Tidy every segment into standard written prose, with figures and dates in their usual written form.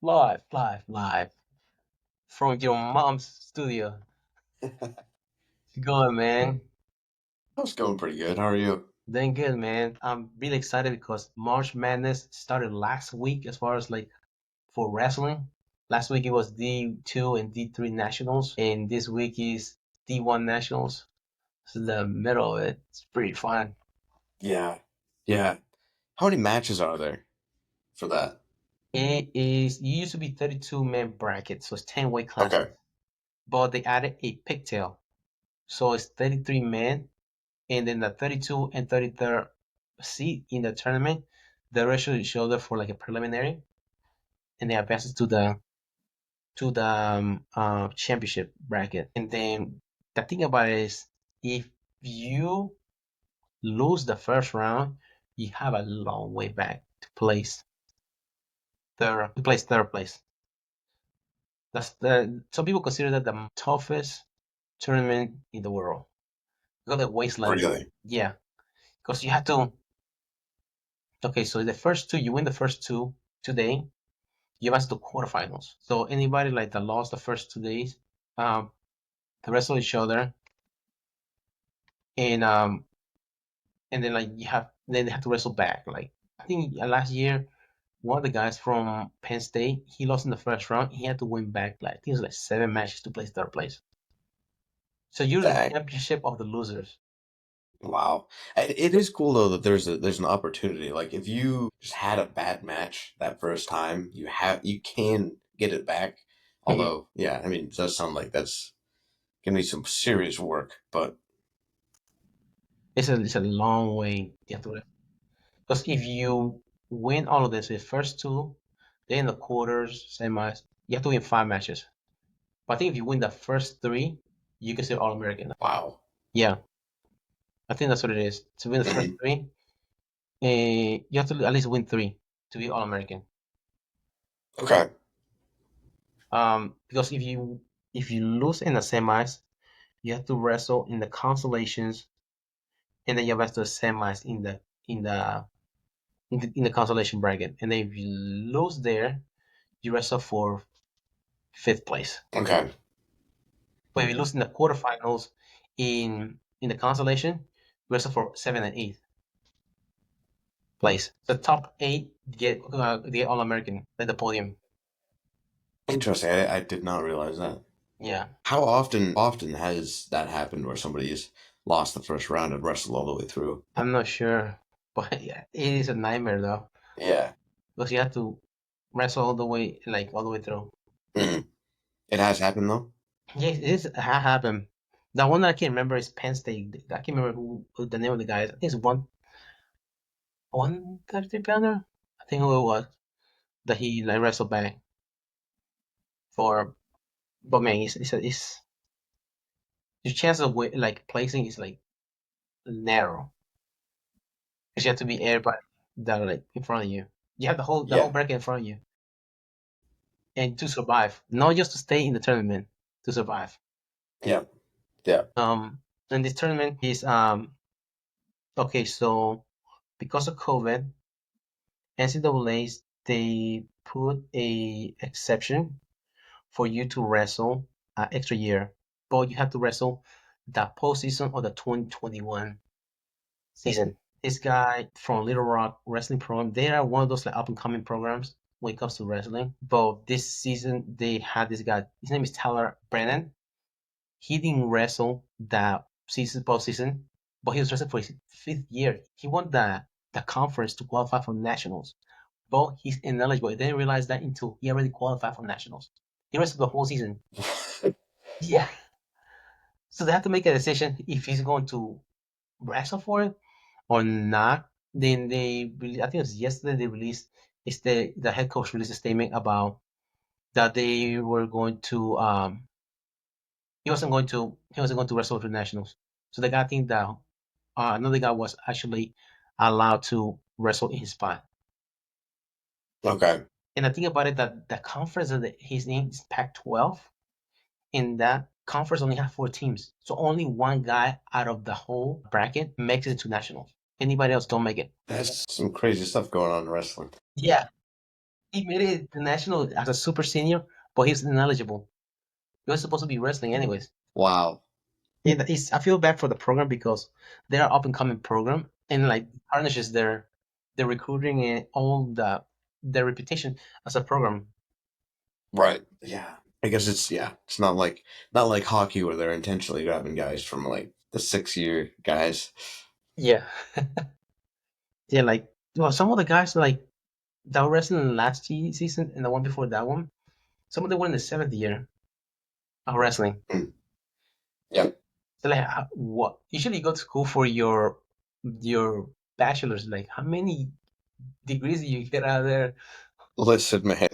live from your mom's studio. Go on, man. I was going pretty good. How are you? Doing good, man. I'm really excited because March Madness started last week as far as like for wrestling. Last week it was D2 and D3 Nationals, and this week is D1 Nationals. So the middle of it. It's pretty fun. Yeah. Yeah. How many matches are there for that? It used to be 32 man bracket, so it's 10 weight classes. Okay. But they added a pigtail. So it's 33 men, and then the 32 and 33rd seat in the tournament, the ratio is shoulder for like a preliminary, and they advance to the championship bracket. And then the thing about it is, if you lose the first round, you have a long way back to place third place. That's the some people consider that the toughest tournament in the world. You got the wasteland. Really? Yeah, because you have to. Okay, so the first two, you win the first two today, you advance to quarterfinals. So anybody like that lost the first 2 days, um, they wrestle each other, and then like then they have to wrestle back. Like I think last year, one of the guys from Penn State, he lost in the first round. He had to win back like I think it was like 7 matches to place third place. So you're the Dang. championship of the losers. Wow. It is cool though that there's an opportunity. Like if you just had a bad match that first time, you can get it back. Mhm. Although, yeah, I mean, it does sound like that's gonna be some serious work, but It's a long way you have to because if you win all of this, the first two, then the quarters, semis, you have to win 5 matches. But I think if you win the first three, you can say All American. wow. Yeah, I think that's what it is. To win the first Mhm. three, you have to at least win three to be All American. Okay. Because if you lose in the semis, you have to wrestle in the consolations, and then you have to semis in the in the consolation bracket. And then if you lose there, you wrestle for fifth place. Okay. But if you lose in the quarterfinals in the consolation, you wrestle for seventh and eighth place. The top eight get All American at the podium. Interesting. I did not realize that. Yeah, How often has that happened where somebody's lost the first round and wrestled all the way through? I'm not sure, but yeah, it is a nightmare though Yeah. because you have to wrestle all the way through. Mhm. It has happened though. Yes, it is happened. The one that I can't remember is Penn State. I can't remember who the name of the guy is. I think it's 130 pounder. I think who it was that he like wrestled back for. But man, it's your chance of like placing is like narrow because you have to be everybody that are like in front of you. You have the whole Yeah. bracket in front of you, and to survive, not just to stay in the tournament, to survive. Yeah. Yeah. And this tournament is okay. So because of COVID, NCAA's they put a exception for you to wrestle an extra year, but you have to wrestle the postseason of the 2021 season. This guy from Little Rock Wrestling Program, they are one of those like up and coming programs when it comes to wrestling. But this season they had this guy. His name is Tyler Brennan. He didn't wrestle that season postseason, but he was wrestling for his fifth year. He won the conference to qualify for nationals, but he's ineligible. They didn't realize that until he already qualified for nationals. He wrestled the whole season. Yeah. So they have to make a decision if he's going to wrestle for it or not. Then I think it was yesterday they released. It's the head coach released a statement about that they were going to he wasn't going to wrestle for nationals. So the guy think that another guy was actually allowed to wrestle in his spot. Okay. And I think about it that the conference that his name is Pac-12, and that conference only has 4 teams. So only one guy out of the whole bracket makes it to nationals. Anybody else don't make it. That's some crazy stuff going on in wrestling. Yeah. He made it the national as a super senior, but he's ineligible. He was supposed to be wrestling anyways. Wow. Yeah, I feel bad for the program because they're up and coming program and like tarnishes their recruiting and all their reputation as a program. Right. Yeah. I guess it's yeah. It's not like hockey where they're intentionally grabbing guys from like the 6 year guys. Yeah, yeah, like well, some of the guys like that were wrestling last season and the one before that one, some of them were in the seventh year of wrestling. Mm. Yeah. So like, what? Usually you go to school for your bachelor's. Like, how many degrees do you get out of there? Listen, man.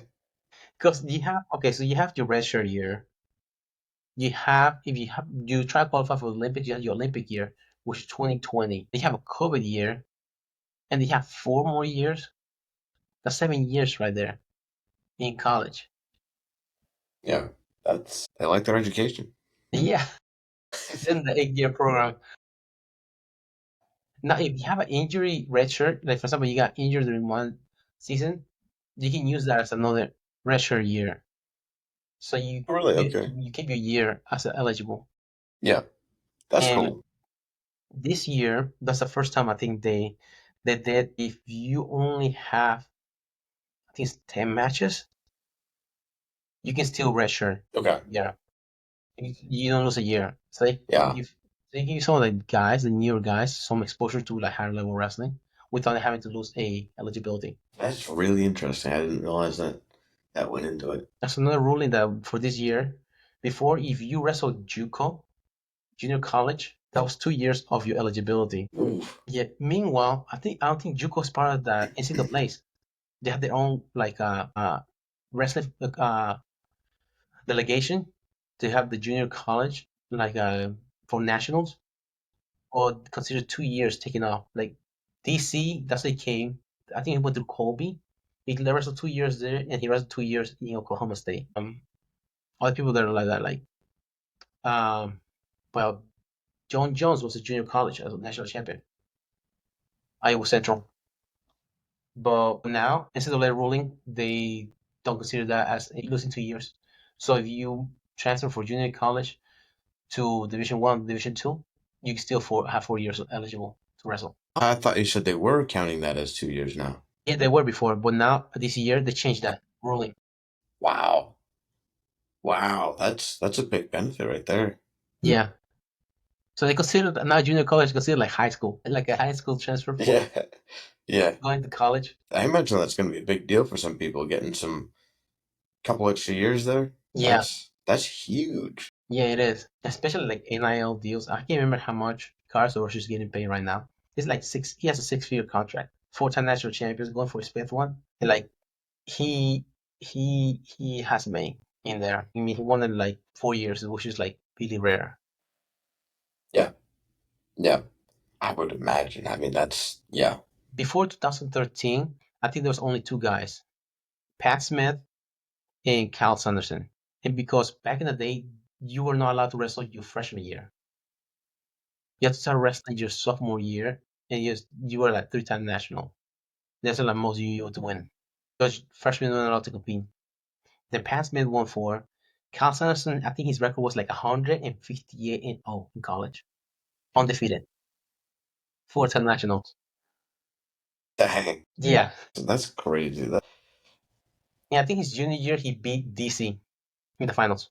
Because you have okay, so you have your redshirt year. You have if you try to qualify for the Olympics, you have your Olympic year, which is 2020. They have a COVID year, and they have 4 more years. That's 7 years right there in college. Yeah. That's they like their education. Yeah, then the 8 year program. Now, if you have an injury redshirt, like for example, you got injured during one season, you can use that as another redshirt year. So Really? Okay. you keep your year as eligible. Yeah. That's And cool. this year, that's the first time I think they did. If you only have I think it's 10 matches, you can still redshirt. Okay. Yeah, you don't lose a year. So Yeah. they give some of the guys, the newer guys, some exposure to like higher level wrestling without having to lose a eligibility. That's really interesting. I didn't realize that that went into it. That's another ruling that for this year. Before, if you wrestled JUCO, junior college, that was 2 years of your eligibility. Oof. Yeah. Meanwhile, I don't think JUCO is part of the NCAA's. They have their own like wrestling delegation to have the junior college like for nationals or consider 2 years taken off. Like DC, that's they came. I think he went to Colby. He wrestled 2 years there, and he wrestled 2 years in Oklahoma State. Other people that are like that, like um, well, John Jones was a junior college as a national champion, Iowa Central. But now, instead of their ruling, they don't consider that as losing 2 years. So if you transfer for junior college to Division One, Division Two, you can still have 4 years eligible to wrestle. I thought you said they were counting that as 2 years now. Yeah, they were before, but now this year they changed that ruling. Wow. Wow. That's a big benefit right there. Yeah. So they consider that now junior college is considered like high school, like a high school transfer for Yeah. Yeah. going to college. I imagine that's going to be a big deal for some people getting some couple extra years there. Yeah, That's huge. yeah, it is. Especially like NIL deals. I can't remember how much Carson is getting paid right now. It's like six. He has a 6 figure contract. 4 time national champions, going for his fifth one. And like he he has made in there. I mean, he won in like 4 years, which is like really rare. Yeah. Yeah. I would imagine. I mean, that's yeah. Before 2013, I think there was only two guys, Pat Smith and Cal Sanderson. And because back in the day, you were not allowed to wrestle your freshman year. You had to start wrestling your sophomore year, and you were like 3 time national. That's like most you to win. Because freshmen were not allowed to compete. Then Pat Smith won four. Cal Sanderson, I think his record was like 158 and 0 in college. Undefeated. 4 time nationals. Dang. Yeah. That's crazy. That Yeah, I think his junior year he beat DC in the finals.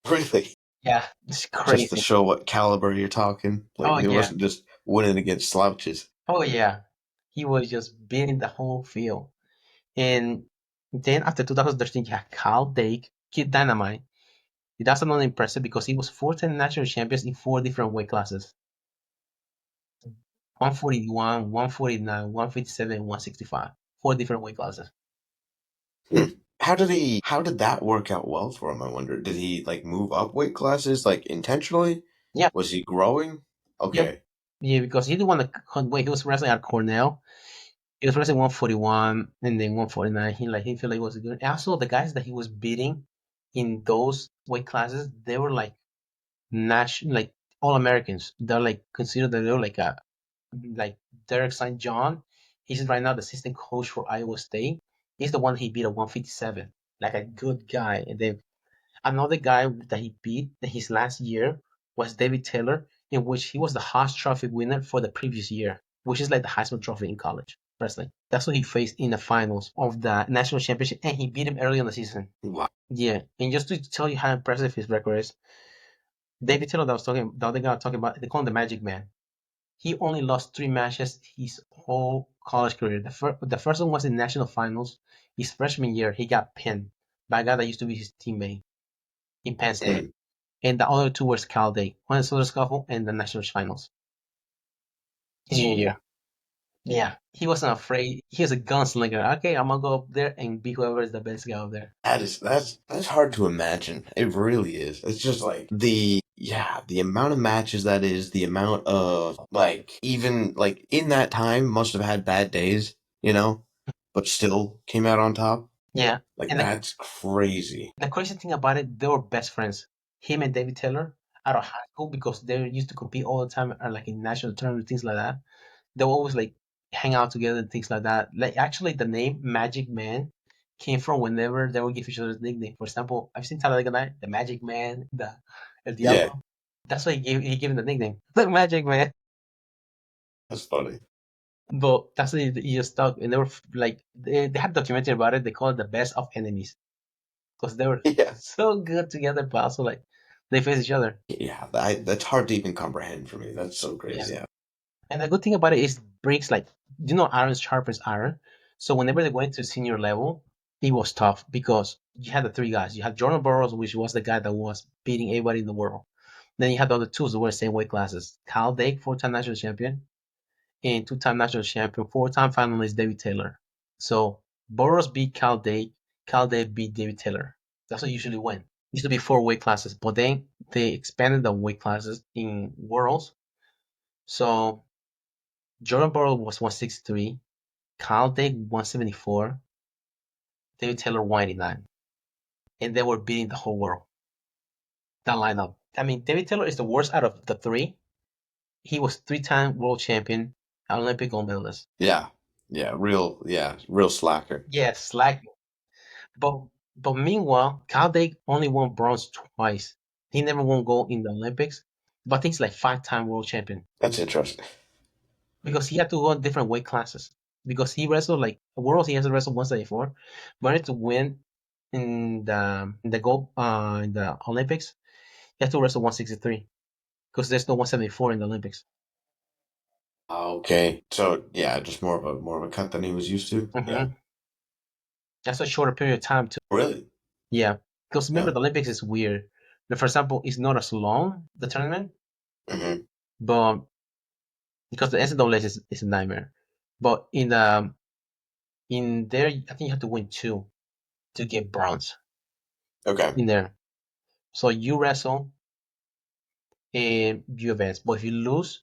really Yeah, it's just to crazy. show what caliber you're talking. Like Oh he yeah. wasn't just winning against slouches. Oh yeah. He was just beating the whole field. And then after 2013, you had Kyle Dake, Kid Dynamite. That's not impressive because he was 4 time national champions in 4 different weight classes: 141, 149, 157, 165. 4 different weight classes. Hmm. How did that work out well for him, I wonder? Did he like move up weight classes like intentionally? Yeah, Was he growing? yep. Okay. Yeah, because he didn't want to wait. He was wrestling at Cornell. He was wrestling 141 and then 149. He felt like it was good. And also, the guys that he was beating in those weight classes, they were like national, like all Americans. They're like considered that they're like Derek St. John. He's right now the assistant coach for Iowa State. He's the one he beat at 157, like a good guy. And then another guy that he beat in his last year was David Taylor, in which he was the Haas Trophy winner for the previous year, which is like the Heisman Trophy in college wrestling. That's what he faced in the finals of the national championship, and he beat him early in the season. Wow. Yeah, and just to tell you how impressive his record is, David Taylor that was talking, the other guy I was talking about, they call him the Magic Man. He only lost 3 matches his whole college career. The first one was in national finals. His freshman year, he got pinned by a guy that used to be his teammate in Penn State. Mm. And the other two was Cal Day, one in the Southern Scuffle and the national finals. His junior year. Yeah, he wasn't afraid. He was a gunslinger. Okay, I'm gonna go up there and be whoever is the best guy up there. That's hard to imagine. It really is. It's just like the amount of matches that is, the amount of like even like in that time must have had bad days, but still came out on top. Yeah, Like and that's crazy. the crazy thing about it, they were best friends. Him and David Taylor out of high school because they used to compete all the time, like in national tournaments, things like that. They will always like hang out together and things like that. Like actually, the name Magic Man came from whenever they would give each other a nickname. For example, I've seen Talladega Night, the Magic Man, the El Yeah, Diablo. That's why he gave him the nickname, the Magic Man. that's funny. But that's why he just stuck, and they were like they had documentary about it. They call it the best of enemies because they were Yeah. so good together, but also like they face each other. Yeah, that's hard to even comprehend for me. That's so Yeah. crazy. Yeah. And the good thing about it is breaks like iron sharpens iron. So whenever they went to senior level, it was tough because you had the three guys. You had Jordan Burroughs, which was the guy that was beating everybody in the world. Then you had the other two that were the same weight classes. Cal Dake, 4-time national champion, and 2-time national champion, 4-time finalist David Taylor. So Burroughs beat Cal Dake, Cal Dake beat David Taylor. That's what usually went. It used to be 4 weight classes, but then they expanded the weight classes in worlds. So Jordan Burroughs was 163, Kyle Dake 174, David Taylor 189, and they were beating the whole world. That lineup. I mean, David Taylor is the worst out of the three. He was 3-time world champion, Olympic gold medalist. Yeah. Real slacker. Yes, like, but but meanwhile, Kyle Dake only won bronze twice. He never won gold in the Olympics, but I think he's like 5-time world champion That's interesting. because he had to go in different weight classes because he wrestled like worlds. He has to wrestle 174, but to win in the gold in the Olympics, he has to wrestle 163 because there's no 174 in the Olympics. Okay. So yeah, just more of a cut than he was used to. Yeah. Hmm. That's a shorter period of time too. Really? Yeah, because remember Yeah. the Olympics is weird. For example, it's not as long the tournament, Hmm. but because the NCAA is a nightmare. But in there, I think you have to win two to get bronze Okay. in there. So you wrestle and you advance. But if you lose,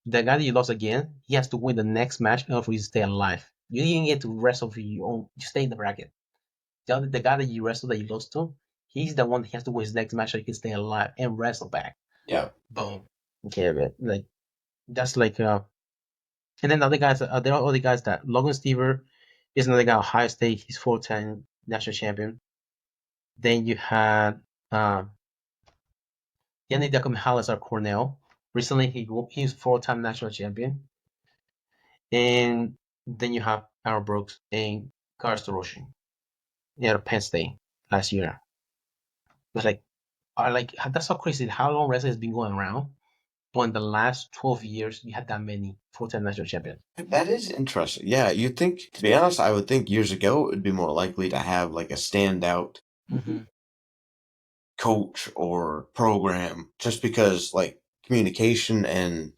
the guy that you lost again, he has to win the next match in order for you to stay alive. You didn't get to wrestle for your own. You stay in the bracket. The guy that you wrestled that you lost to, he's the one that has to win his next match so he can stay alive and wrestle back. Yeah. Boom. Okay, but like that's like and then the other guys, there are other guys that Logan Stever is another guy, Ohio State. He's 4-time national champion. Then you had Yannick Dichotomy at Cornell. Recently, he's 4-time national champion. And then you have Aaron Brooks and Carlos Roshi out of Penn State last year. It's like, that's so crazy how long wrestling has been going around. But in the last 12 years, you had that many 4-time national champions. That is interesting. Yeah, you'd think, to be honest, I would think years ago it would be more likely to have like a standout Mm-hmm. coach or program just because like communication and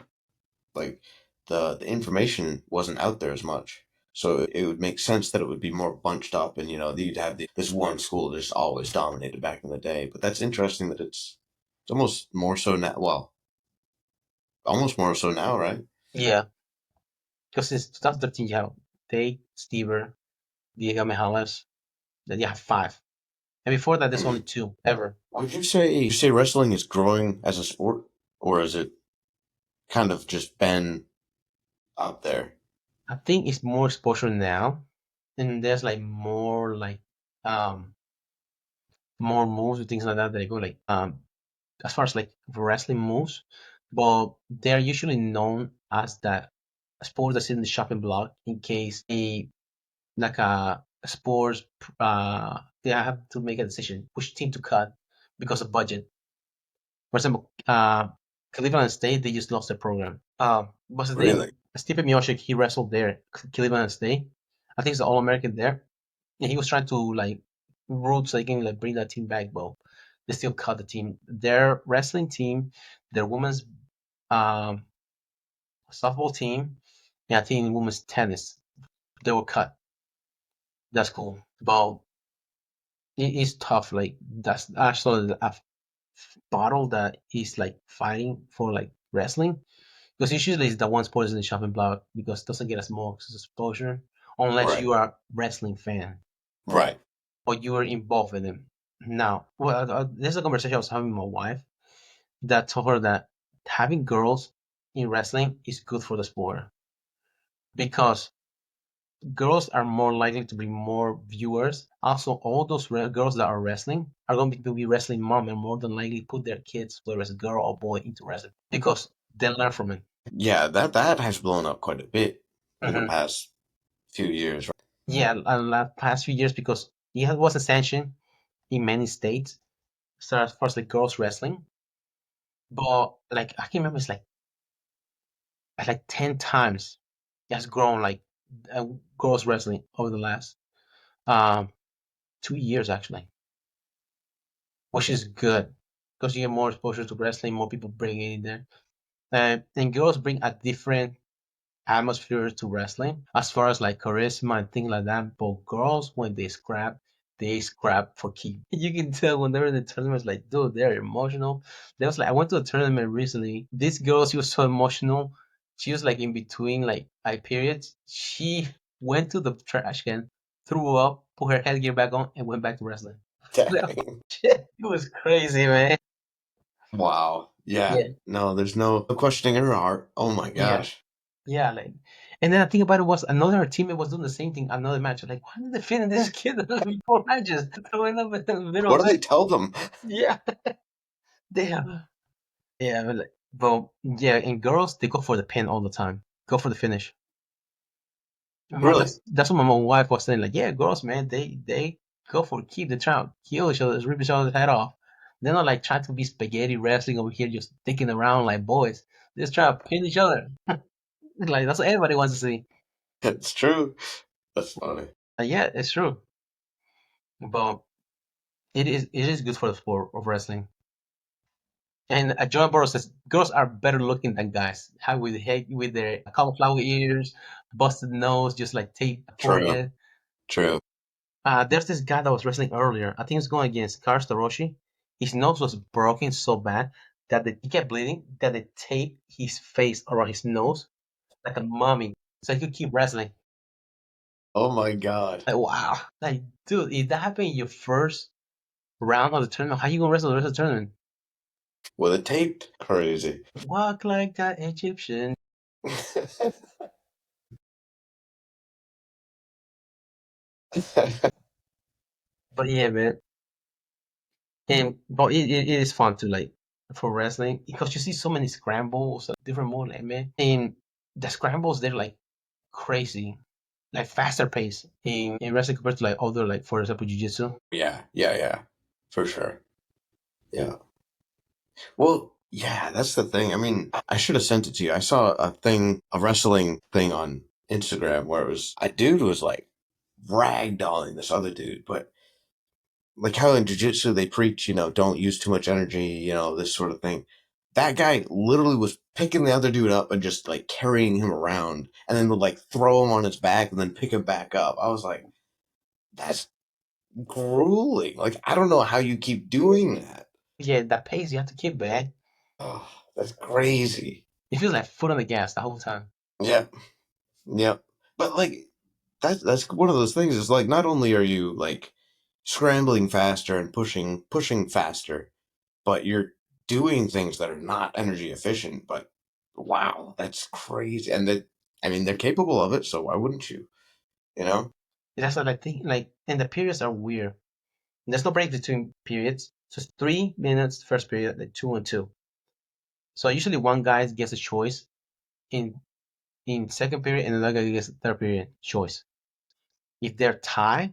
like the information wasn't out there as much. So it would make sense that it would be more bunched up and you'd have this one school just always dominated back in the day. But that's interesting that it's almost more so now. Well, almost more so now, right? Yeah, because since 2013, you have Dave, Stever, Diego Mejales, then you have five. And before that, there's only two ever. Would you say wrestling is growing as a sport, or is it kind of just been out there? I think it's more exposure now and there's like um more moves and things like that that go like as far as like wrestling moves, but they're usually known as that sport that's in the shopping block in case a like a sports they have to make a decision which team to cut because of budget. For example, Cleveland State they just lost their program. What's his name? Really? Stephen Miocic, he wrestled there, Cleveland State. I think he's the All American there. And he was trying to like root so he can like bring that team back, but they still cut the team. Their wrestling team, their women's um, softball team, and I think women's tennis, they were cut. That's cool, but it is tough. Like that's actually a battle that is like fighting for like wrestling because usually it's the one sport is in the shopping block because it doesn't get as much exposure unless Right. you are a wrestling fan Right. or you are involved in it. Now, well, there's a conversation I was having with my wife that told her that having girls in wrestling is good for the sport because girls are more likely to bring more viewers. Also, all those girls that are wrestling are going to be wrestling mom and more than likely put their kids, whether it's a girl or boy, into wrestling because they learn from it. Yeah, that has blown up quite a bit in the Hmm. past few years. Yeah, the past few years because it was a sanction in many states. So as far as like girls wrestling, but like I can remember it's like 10 times it has grown like uh, girls wrestling over the last um 2 years actually, which is good because you get more exposure to wrestling, more people bring it in there. And girls bring a different atmosphere to wrestling as far as like charisma and things like that. But girls, when they scrap for keep. You can tell when they're in the tournament, it's like, dude, they're emotional. There was like, I went to a tournament recently. This girl, she was so emotional. She was like in between like eye periods. She went to the trash can, threw up, put her headgear back on, and went back to wrestling. Dang. Shit, it was crazy, man. Wow. Yeah. Yeah, No, there's no questioning her heart. Oh my yeah. gosh. Yeah, like, and then I think about it was another teammate was doing the same thing, another match. Like, why did they finish this kid in 4 matches? Throwing up in the middle What of do they it. tell them? Yeah, damn. Yeah, but yeah, and girls they go for the pin all the time. Go for the finish. Really? That's what my wife was saying. Like, yeah, girls, man, they go for keep the try kill each other, rip each other's head off. They're not like trying to be spaghetti wrestling over here, just sticking around like boys. They just try to pin each other. Like that's what everybody wants to see. It's true. That's funny. Yeah, it's true. But it is good for the sport of wrestling. And John Burrow says girls are better looking than guys. How with head with their cauliflower ears, busted nose, just like tape True. forehead. True. There's this guy that was wrestling earlier. I think he was going against Kars Toroshi. His nose was broken so bad that he kept bleeding. That they taped his face around his nose like a mummy, so he could keep wrestling. Oh my god. Like wow, like dude, if that happened in your first round of the tournament, how you gonna wrestle the rest of the tournament? With it taped? Crazy. Walk like that Egyptian. But yeah, man. And but it is fun to like for wrestling because you see so many scrambles, different moves, like, man. And the scrambles they're like crazy, like faster pace in wrestling compared to like other like for example jiu-jitsu. Yeah, yeah, yeah. For sure. Yeah. Well, yeah, that's the thing. I mean, I should have sent it to you. I saw a thing, a wrestling thing on Instagram where it was a dude was like ragdolling this other dude, but like how in jiu-jitsu they preach, don't use too much energy, this sort of thing. That guy literally was picking the other dude up and just like carrying him around and then would like throw him on his back and then pick him back up. I was like, that's grueling. Like, I don't know how you keep doing that. Yeah, that pace you have to keep, man. Oh, that's crazy. It feels like foot on the gas the whole time. Yeah, yeah. But like that's one of those things. Is like not only are you like scrambling faster and pushing faster, but you're doing things that are not energy efficient. But wow, that's crazy. And that I mean they're capable of it, so why wouldn't you? You know? That's what I think. Like, and the periods are weird. There's no break between periods. So it's 3 minutes first period, like 2 and 2. So usually one guy gets a choice in second period, and another guy gets a third period choice. If they're tied,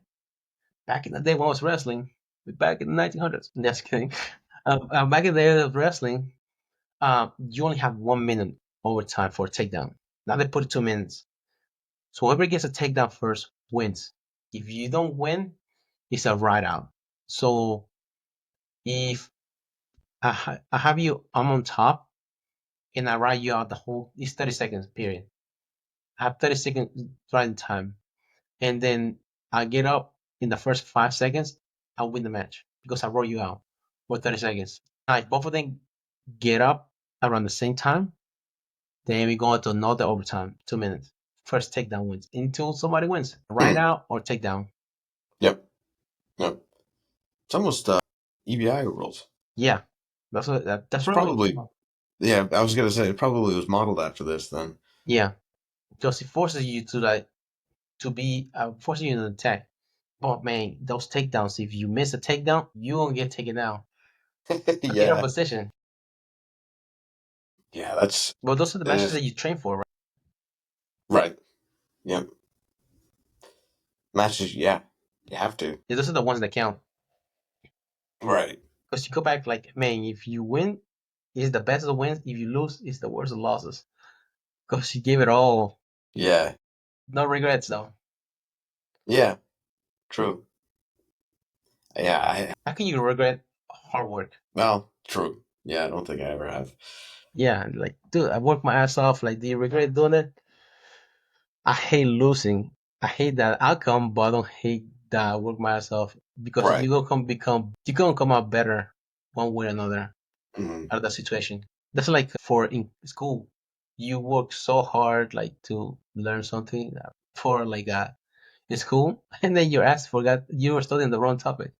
back in the day when I was wrestling, back in the 1900s, just kidding. Back in the day of wrestling, you only have 1 minute overtime for a takedown. Now they put it 2 minutes. So whoever gets a takedown first wins. If you don't win, it's a ride out. So if I have you, I'm on top, and I ride you out the whole, it's 30 seconds period. I have 30 seconds riding time. And then I get up in the first 5 seconds, I'll win the match because I roll you out for 30 seconds. Now, if both of them get up around the same time, then we go into another overtime, 2 minutes. First takedown wins until somebody wins, ride Hmm. out or takedown. Yep. Yep. It's almost EBI rules. Yeah, that's It's really, probably, yeah, I was gonna say it probably was modeled after this then. yeah, because it forces you to like to be forcing you to attack. But man, those takedowns, if you miss a takedown, you gonna get taken down. Get a Yeah. position. Yeah, that's But those are the matches uh, that you train for, right? right. Yep. Matches, yeah. You have to. Yeah, those are the ones that count. Right. Because you go back like, man, if you win, it's the best of the wins. If you lose, it's the worst of losses. Because you gave it all. Yeah. No regrets though. Yeah. True. Yeah, How can you regret hard work? well, true. Yeah, I don't think I ever have. Yeah, like, dude, I worked my ass off. Like, do you regret doing it? I hate losing. I hate that outcome, but I don't hate that I work my ass off because Right. you gonna come out better one way or another Hmm. out of that situation. That's like for in school, you work so hard like to learn something for like in school, and then your ass forgot you were studying the wrong topic.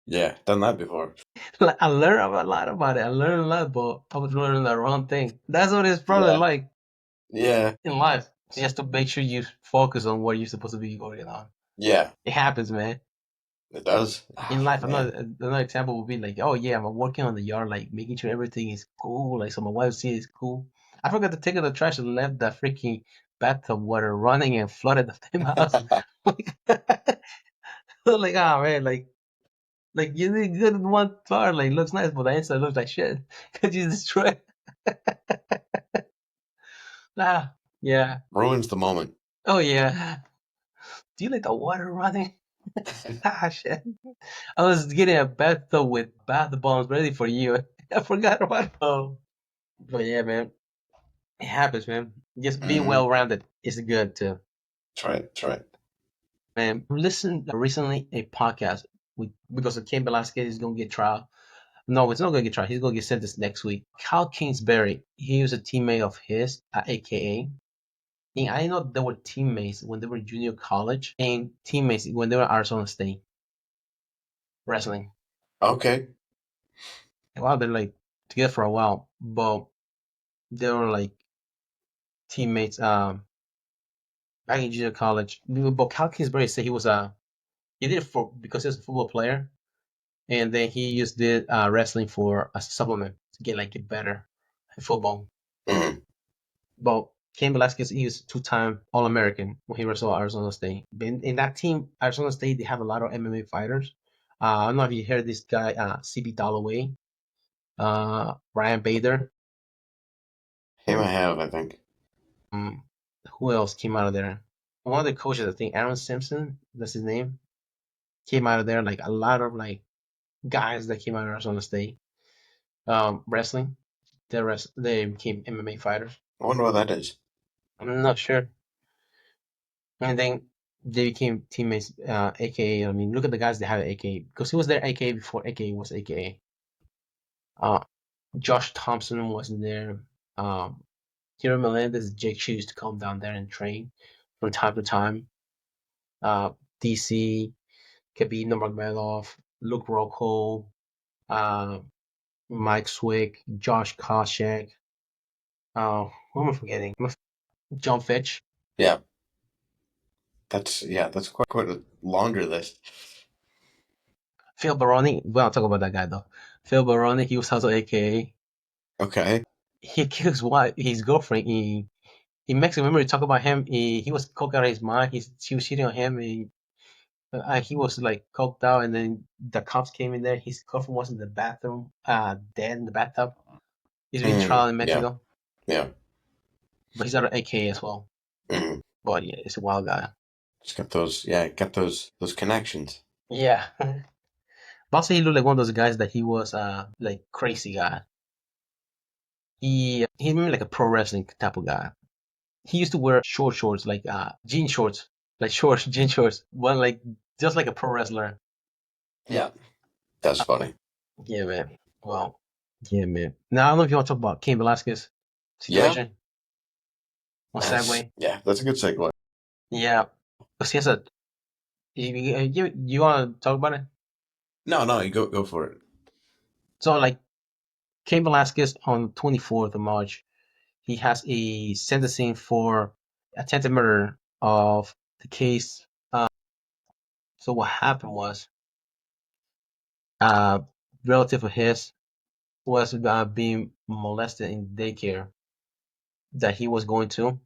Yeah, done that before. Like I learned a lot about it. I learned a lot, but I was learning the wrong thing. That's what it's probably Yeah. like Yeah. in life. Just to make sure you focus on what you're supposed to be working on. Yeah. It happens, man. It does. In Ah, life, man. another example would be like, oh yeah, I'm working on the yard, like making sure everything is cool, like so my wife sees it's cool. I forgot to take out the trash and left the freaking bathtub water running and flooded the same house. Like, like oh man, like you did good in one part, like looks nice, but the inside looks like shit because you destroyed. Ah, yeah. Ruins the moment. Oh yeah. Do you like the water running? Ah shit. I was getting a bathtub with bath bombs ready for you. I forgot about it. But yeah, man, it happens, man. Just being Hmm. well rounded is good too, That's right. That's right. man. Listen, recently a podcast because of Cain Velasquez is gonna get trial. No, it's not gonna get trial. He's gonna get sentenced next week. Kyle Kingsbury, he was a teammate of his, aka. And I know they were teammates when they were junior college and teammates when they were Arizona State wrestling. Okay. Wow, they're like together for a while, but they were like teammates. Back in junior college, but Kyle Kingsbury said he did it for because he was a football player, and then he used did wrestling for a supplement to get better at football. Hmm. But Cain Velasquez, he was two-time All-American when he wrestled at Arizona State. In that team, Arizona State, they have a lot of MMA fighters. I don't know if you heard this guy, CB Dalloway, Ryan Bader. Him I have, I think. Um, who else came out of there? One of the coaches, I think Aaron Simpson, that's his name, came out of there. Like a lot of like guys that came out of Arizona State wrestling. They became MMA fighters. I wonder what that is. I'm not sure. And then they became teammates, aka. I mean, look at the guys they had at aka because he was there aka before aka was aka. Uh, Josh Thompson was there. Um, Hero Melendez, Jake Shoes used to come down there and train from time to time. Uh, DC, Khabib Nurmagomedov, Luke Rockhold, uh, Mike Swick, Josh Koscheck. Who am I forgetting? John Fitch. Yeah. That's quite a longer list. Phil Baroni, we don't talk about that guy though. Phil Baroni, he was also AKA. Okay. He kills what his girlfriend. He makes a memory talk about him. He was coked out of his mind. She was cheating on him. He was like coked out, and then the cops came in there. His girlfriend was in the bathroom, dead in the bathtub. He's been trial in Yeah. Mexico, Yeah. but he's out of AKA as well. Mm. But yeah, it's a wild guy. Just got those connections. Yeah. But also he looked like one of those guys that he was like crazy guy. He made like a pro wrestling type of guy. He used to wear short shorts, like jean shorts, like short jean shorts, one like just like a pro wrestler. Yeah. That's funny. Yeah, man. Well, yeah, man. Now I don't know if you want to talk about Cain Velasquez Yeah. situation on Segway. That's a good segue. Yeah, because he has a. You want to talk about it? No, you go for it. So like Cain Velasquez on 24th of March, he has a sentencing for attempted murder of the case. So what happened was, a relative of his was being molested in daycare that he was going to.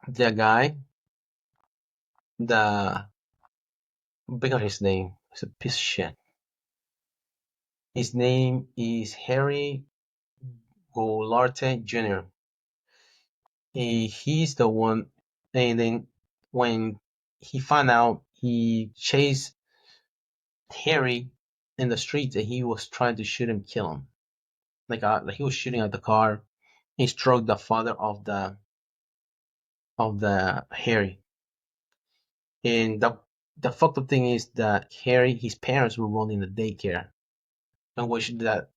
The guy, the big on his name, it's a piece of shit. His name is Harry Goularte Jr. He's the one, and then when he found out, he chased Harry in the streets, and he was trying to shoot him, kill him. Like he was shooting at the car. He struck the father of the Harry. And the fucked up thing is that Harry, his parents were running the daycare in which that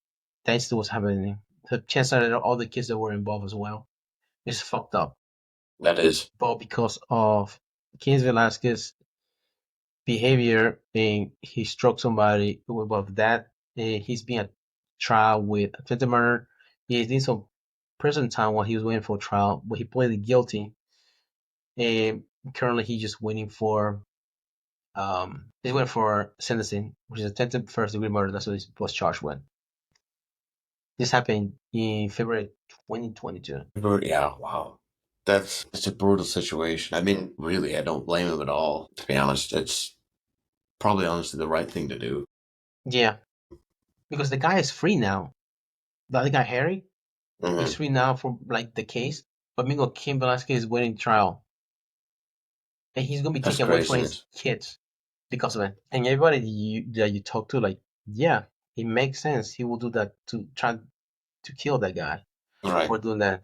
incident was happening. The chances are that all the kids that were involved as well. It's fucked up. That is. But because of Cain Velasquez behavior and he struck somebody above that, and he's being a trial with attempted murder. He did some prison time while he was waiting for trial, but he pleaded guilty. And currently he's just waiting for sentencing, which is attempted first degree murder. That's what he was charged with. This happened in February 2022. Yeah, wow. It's a brutal situation. I mean, really, I don't blame him at all. To be honest, it's probably honestly the right thing to do. Yeah, because the guy is free now. The other guy, Harry, he's Hmm. free now for like the case. But meanwhile, Kim Velasquez is waiting trial, and he's gonna be That's taken away from his craziness. kids because of it. And everybody that you talk to, like, yeah, it makes sense. He will do that to try to kill that guy Right. for doing that.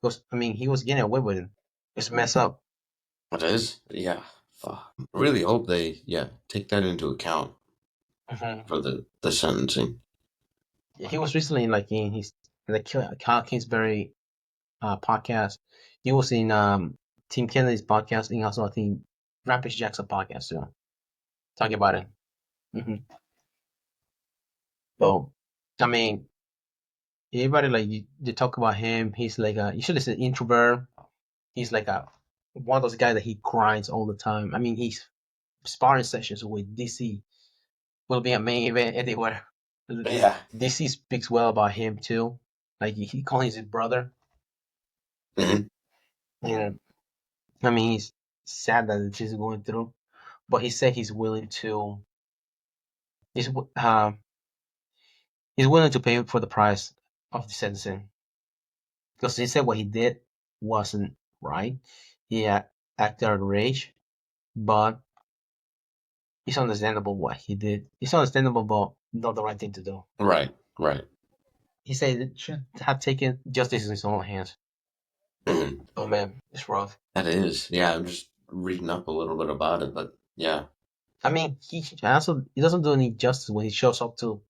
Because I mean, he was getting away with it. It's messed up. It is? Yeah. Fuck. Really hope they, take that into account Mhm. for the sentencing. Yeah, he was recently like in his in the Kyle Kingsbury podcast. He was in Tim Kennedy's podcast, and also I think Rampage Jackson podcast too, talking about it. Hmm. So I mean, everybody like you talk about him. He's like you should have said introvert. He's like a one of those guys that he grinds all the time. I mean, he's sparring sessions with DC will be a main event anywhere. Yeah. DC speaks well about him too. Like he calls his brother. Hmm. And I mean, he's sad that he's going through, but he said he's willing to. He's he's willing to pay for the price of the sentencing because he said what he did wasn't right. He acted out of rage, but it's understandable what he did. It's understandable, but not the right thing to do. Right. Right. He said it should have taken justice in his own hands. Mhm. Oh man, it's rough. That is. Yeah, I'm just reading up a little bit about it, but yeah. I mean, he doesn't do any justice when he shows up to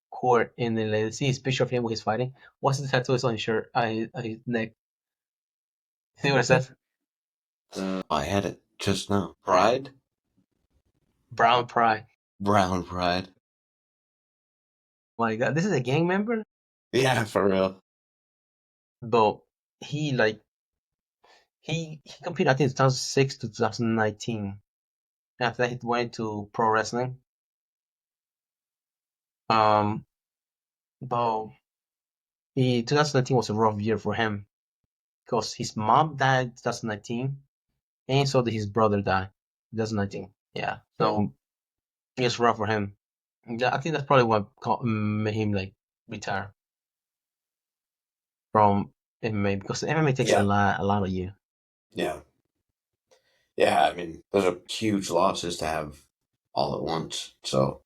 court and then like, see his picture of him when he's fighting. What's the tattoo is on his shirt, on his neck? See what it says? I had it just now. Pride? Brown pride. Brown pride. My God, this is a gang member, Yeah, for real. but he like He competed, I think, 2006 to 2019. After that, he went to pro wrestling. But 2019 was a rough year for him because his mom died in 2019, and so did his brother die in 2019. Yeah, so it's rough for him. Yeah, I think that's probably what made him like retire from MMA because MMA takes Yeah. a lot of you. Yeah. Yeah. I mean, those are huge losses to have all at once. So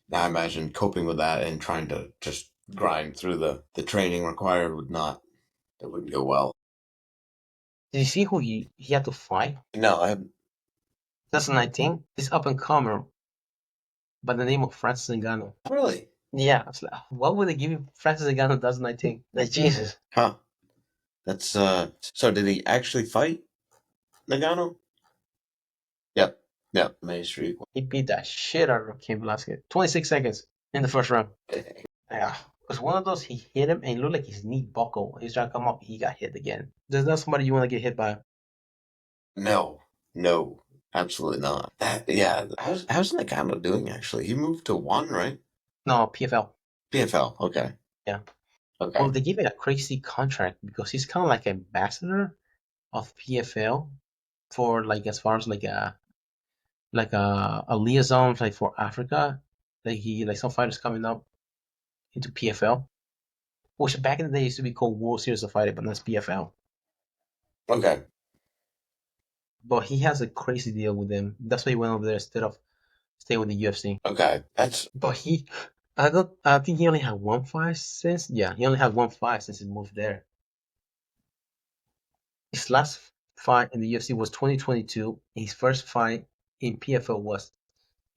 now I imagine coping with that and trying to just grind through the training required that wouldn't go well. Did you see who he had to fight? No, I haven't. 2019, this up and comer by the name of Francis Ngannou. Really? Yeah, I was like, what would they give you Francis Ngannou in 2019? Like Jesus. Huh. That's so did he actually fight Nagano? Yep. Yep. Maestri. He beat that shit out of Cain Velasquez. 26 seconds in the first round. Yeah. Because one of those, he hit him and it looked like his knee buckled. He's trying to come up, he got hit again. There's not somebody you want to get hit by. No. No. Absolutely not. That yeah. How's Nagano doing actually? He moved to one, right? No, PFL. PFL. Okay. Yeah. Okay. Well, they gave it a crazy contract because he's kind of like ambassador of PFL for like as far as like a liaison like for Africa. Like he like some fighters coming up into PFL, which back in the day used to be called World Series of Fighting, but that's PFL. Okay. But he has a crazy deal with them. That's why he went over there instead of staying with the UFC. Okay. That's But I think he only had one fight since. Yeah, he only had one fight since he moved there. His last fight in the UFC was 2022. His first fight in PFL was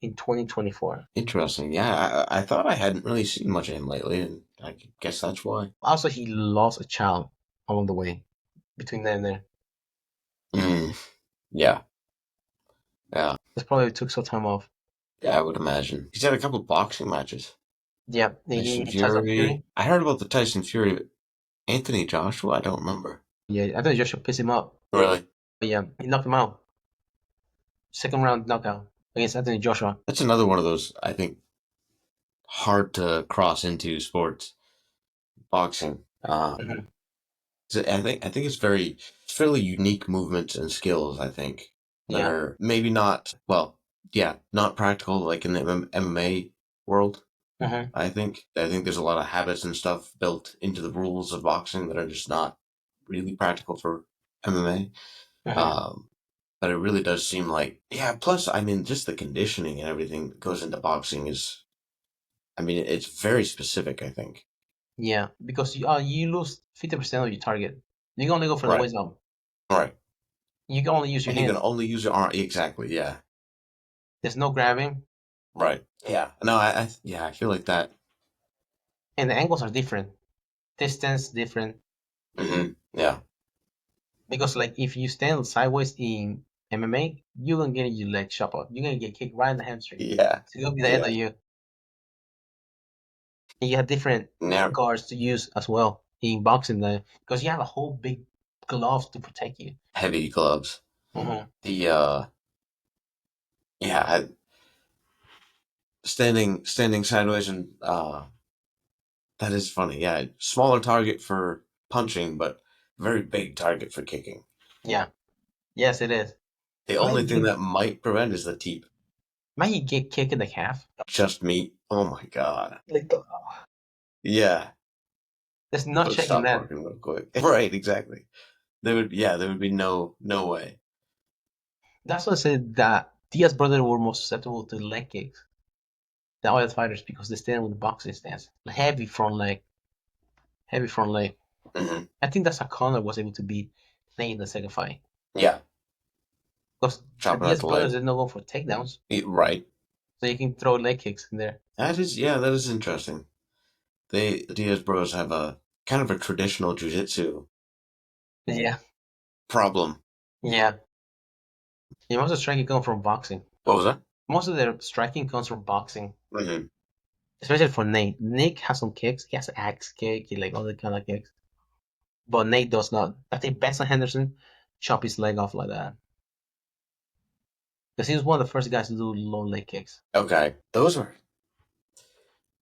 in 2024. interesting. Yeah, I thought I hadn't really seen much of him lately, and I guess that's why. Also, he lost a child along the way between there and there. Mm, yeah. Yeah. That's probably why he took some time off. Yeah, I would imagine. He's had a couple boxing matches. Yeah, Tyson Tyson Fury. Fury. I heard about the Tyson Fury, but Anthony Joshua. I don't remember. Yeah, I think Joshua pissed him up. Really? But yeah, he knocked him out. Second round knockout against Anthony Joshua. That's another one of those. I think hard to cross into sports boxing. Mhm. So I think it's fairly unique movements and skills. I think that Yeah. are maybe not not practical like in the MMA world. Mhm. I think there's a lot of habits and stuff built into the rules of boxing that are just not really practical for MMA. Mhm. But it really does seem like plus I mean just the conditioning and everything that goes into boxing is I mean it's very specific. I think. Yeah, because you lose 50% of your target. You can only go for the Right. waist up. Right. You can only use your And you can hands. only use your arm exactly. Yeah. There's no grabbing, Right. Yeah. No, I feel like that. and the angles are different. Distance different. Yeah. Because like if you stand sideways in MMA, you're gonna get your leg chop up. You're gonna get kicked right in the hamstring. Yeah. So it'll be the end Yeah. of you. And you have different Now, guards to use as well in boxing there because you have a whole big gloves to protect you. heavy gloves. Mhm. The yeah, standing sideways and that is funny. Yeah, smaller target for punching, but very big target for kicking. Yeah. Yes, it is. The only thing that might prevent is the teep. Might you get kicked in the calf? Just meat. Oh my god. Like Yeah. there's no Would checking stop that. working real quick. Right, exactly. There would be no way. That's what I said that Diaz brothers were more susceptible to leg kicks than other fighters because they stand with the boxing stance. Heavy front leg. Heavy front leg. Hmm. I think that's how Conor was able to beat Nate in the second fight. Yeah. Because Chopping out Diaz the brothers leg. didn't go for takedowns. Right. So you can throw leg kicks in there. That is interesting. The Diaz Bros have a kind of a traditional jujitsu Yeah. problem. Yeah. Yeah, most of the striking comes from boxing. What was that? Most of their striking comes from boxing. Mm-hmm. Especially for Nate. Nick has some kicks. He has an axe kick, he like all the kind of kicks. But Nate does not. I think Benson Henderson chop his leg off like that. Because he was one of the first guys to do low leg kicks. Okay, those are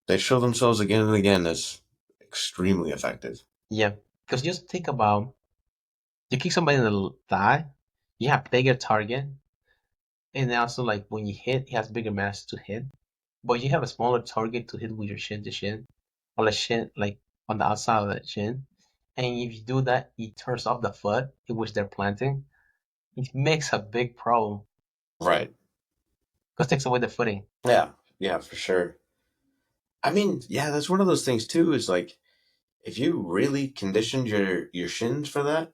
they show themselves again and again as extremely effective. Yeah, because just think about you kick somebody in the thigh, you have bigger target, and also like when you hit, he has bigger mass to hit, but you have a smaller target to hit with your shin to shin, or the shin like on the outside of the shin. And if you do that, it turns off the foot in which they're planting. It makes a big problem Right. because it takes away the footing. Yeah. Yeah, for sure. I mean, yeah, that's one of those things too. Is like if you really conditioned your shins for that,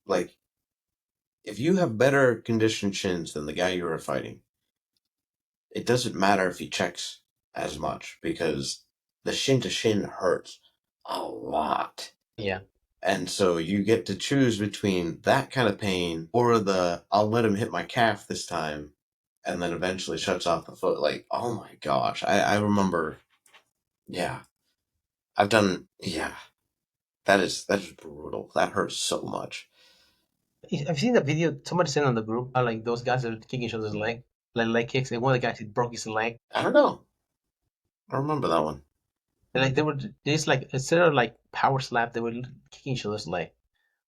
like if you have better conditioned shins than the guy you were fighting, it doesn't matter if he checks as much because the shin to shin hurts a lot. Yeah. And so you get to choose between that kind of pain or the I'll let him hit my calf this time and then eventually shuts off the foot. Like, oh my gosh. I remember, yeah. I've done, yeah. That is brutal. That hurts so much. I've seen the video. Somebody sent on the group. Like those guys are kicking each other's leg, like leg kicks, and one of the guys he broke his leg. I don't know. I remember that one. And like they were just like instead of like power slap, they were kicking each other's leg.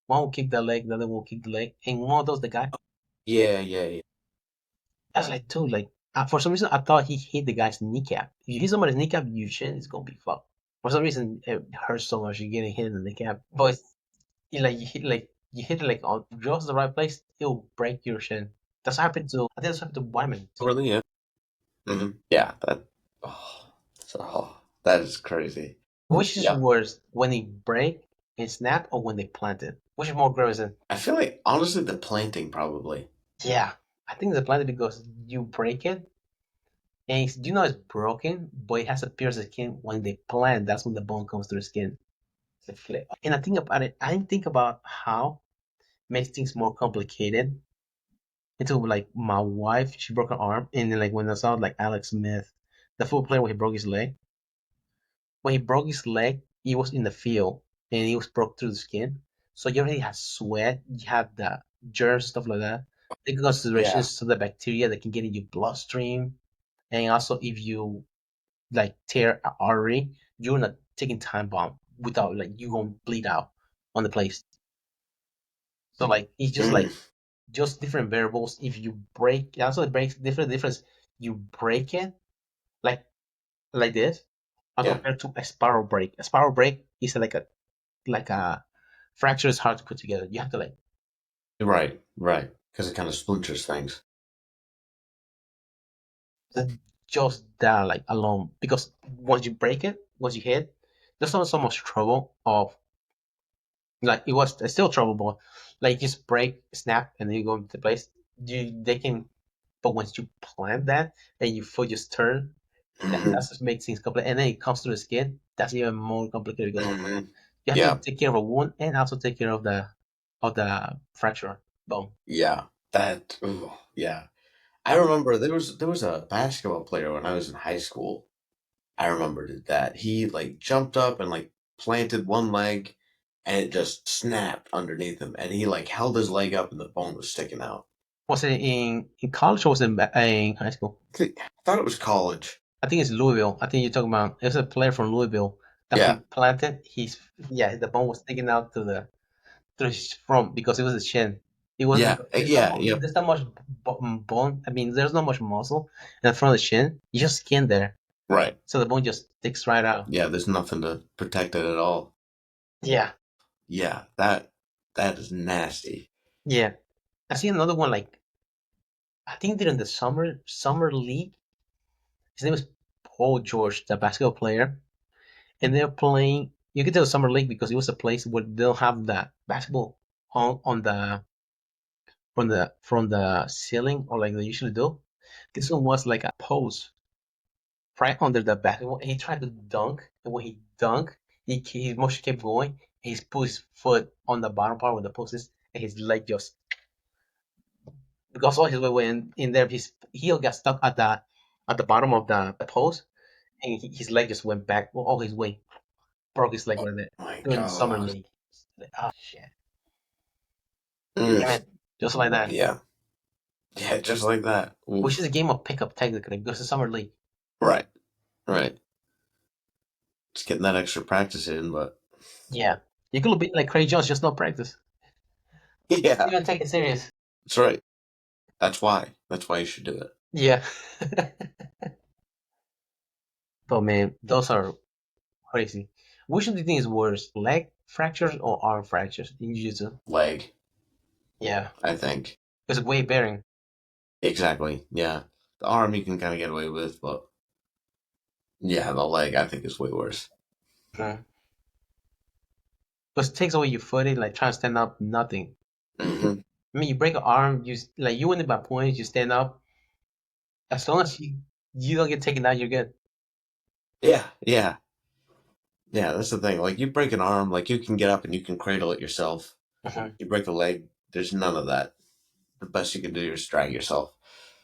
One will kick the leg, the other will kick the leg, and one of those the guy. Yeah, yeah, yeah. I was like, dude, like for some reason I thought he hit the guy's kneecap. If you hit somebody's kneecap, your chin is gonna be fucked. For some reason, it hurts so much. You're getting hit in the kneecap, but like you hit it like on just the right place, it'll break your shin. That's happened to I think that's happened to Wyman. Really? Yeah. Yeah, that is crazy. Which is Yeah. worse, when they break and snap, or when they plant it? Which is more gross? I feel like, honestly, the planting probably. Yeah, I think it's planted because you break it and you know it's broken, but it has to pierce the skin. When they plant, that's when the bone comes through the skin. It's a flip. And I think about it. I didn't think about how it makes things more complicated. Until like my wife, she broke her arm, and then like when I saw like Alex Smith, the football player, when he broke his leg. When he broke his leg, he was in the field and he was broke through the skin. So you already have sweat, you have the germs, stuff like that. Take into Yeah. considerations to the bacteria that can get in your bloodstream. And also if you like tear an artery, you're not taking time bomb without like you gonna bleed out on the place. So like it's just like Mm, just different variables. If you break also it breaks difference. You break it like this, yeah. compared to a spiral break. A spiral break is like a fracture is hard to put together. You have to like Right, right. Because it kind of splinters things. just that like alone because once you break it, once you hit, there's not so much trouble of like it's still trouble, but like just break, snap, and then you go into place. They can, but once you plant that and your foot just turn, Hmm. that's just makes things complicated. And then it comes through the skin. That's even more complicated because Hmm. you have to Yeah, take care of a wound and also take care of the fracture bone. yeah. That. Ooh, yeah. I remember there was a basketball player when I was in high school. I remember that he like jumped up and like planted one leg, and it just snapped underneath him, and he like held his leg up, and the bone was sticking out. Was it in college or was it in high school? I thought it was college. I think it's Louisville. I think you're talking about. It's a player from Louisville that when Yeah, he planted, yeah, the bone was sticking out to his front because it was a chin. It wasn't. yeah, yeah, yep. There's not much bone. I mean, there's not much muscle in the front of the chin. You just skin there, Right. so the bone just sticks right out. Yeah, there's nothing to protect it at all. Yeah, Yeah, that is nasty. yeah. I see another one like I think during the summer league. His name is Paul George, the basketball player, and they're playing. You can tell summer league because it was a place where they'll have the basketball on the from the ceiling or like they usually do. This one was like a post right under the basketball. And he tried to dunk, and when he dunked, his motion kept going. He put his foot on the bottom part where the post is, and his leg just because all his way went in there. His heel got stuck at the bottom of the post, and his leg just went back all his way. Broke his leg Oh right there my during the summer god. league. Like, oh shit. Mm. Damn it. Just like that. Yeah. Yeah, just like that. Which is Oof. a game of pickup technically because it's summer league. Right. Right. Just getting that extra practice in, but Yeah. You could be like Craig Jones, just no practice. yeah, You don't take it serious. that's right. That's why. That's why you should do it. Yeah. But man, those are crazy. Which do you think is worse, leg fractures or arm fractures in jiu-jitsu? Leg, Yeah, I think. it's weight bearing. Exactly. Yeah. The arm you can kind of get away with, but yeah, the leg I think is way worse. Mhm. Because it takes away your footing, like trying to stand up, nothing. Hmm. I mean, you break an arm, like you win it by points, you stand up. As long as you don't get taken out, you're good. Yeah. Yeah. Yeah. That's the thing. Like you break an arm, like you can get up and you can cradle it yourself. Mhm. You break a leg, there's none of that. The best you can do is drag yourself.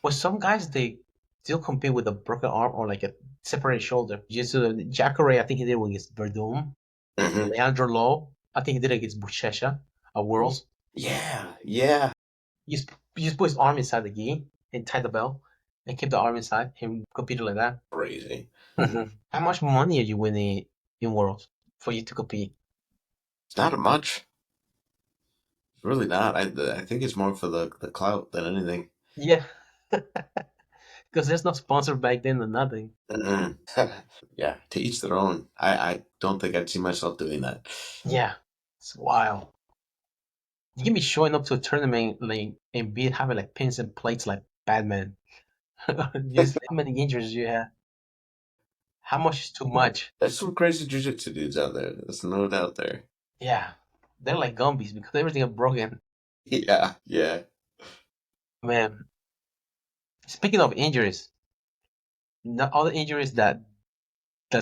But some guys they still compete with a broken arm or like a separated shoulder. Just Jacare, I think he did it against Verdum. Hmm. Leandro Lowe, I think he did it against Buchecha at Worlds. Yeah. Yeah. You just put his arm inside the gi and tie the belt and keep the arm inside and compete like that. Crazy. How much money are you winning in Worlds for you to compete? It's not much. It's really not. I think it's more for the clout than anything. Yeah, because there's no sponsor back then or nothing. Mm-mm. Yeah, to each their own. I don't think I'd see myself doing that. Yeah, it's wild. You can be showing up to a tournament like and be having like pins and plates like Batman. Just how many injuries you have? How much is too much? There's some crazy jujitsu dudes out there. There's no doubt there. Yeah, they're like Gumbies because everything is broken. Yeah, yeah. Man, speaking of injuries, not all the injuries that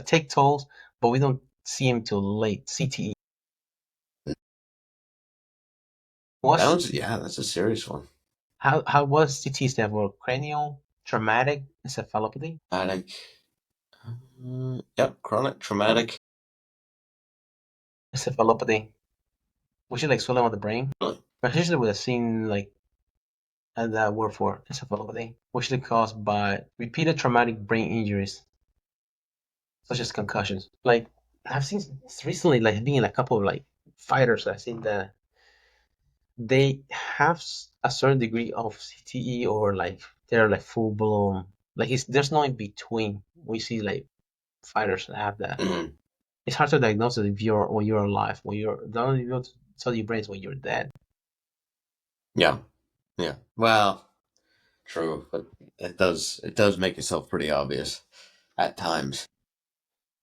take tolls, but we don't see them till late. CTE. That What's one's yeah, that's a serious one. how was CTE stand for? Cranial traumatic encephalopathy. Traumatic. Yep, chronic traumatic. Encephalopathy, which is like swelling of the brain. Really? But usually would have seen like that word for encephalopathy, which is caused by repeated traumatic brain injuries, such as concussions. Like I've seen recently, like being a couple of like fighters, I've seen that they have a certain degree of CTE or like they're like full blown. Like there's no in between. We see like fighters that have that. Mhm. It's hard to diagnose it if you're when you're alive, when you're not only able to tell your brains when you're dead. Yeah, yeah. Well, true, but it does make itself pretty obvious at times.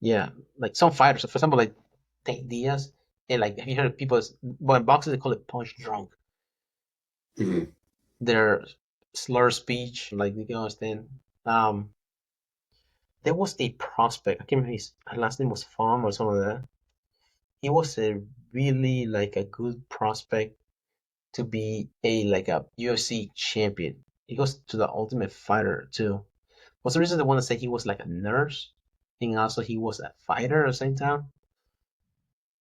Yeah, like some fighters, for example, like Tate Diaz, and like have you heard of people? Well, in boxing they call it punch drunk. Mhm. Their slur speech, like you can understand. Um, there was a prospect. I can't remember his last name was Farm or something like that. He was a really like a good prospect to be a like a UFC champion. He goes to the Ultimate Fighter too. What's the reason they want to say he was like a nurse and also he was a fighter at the same time?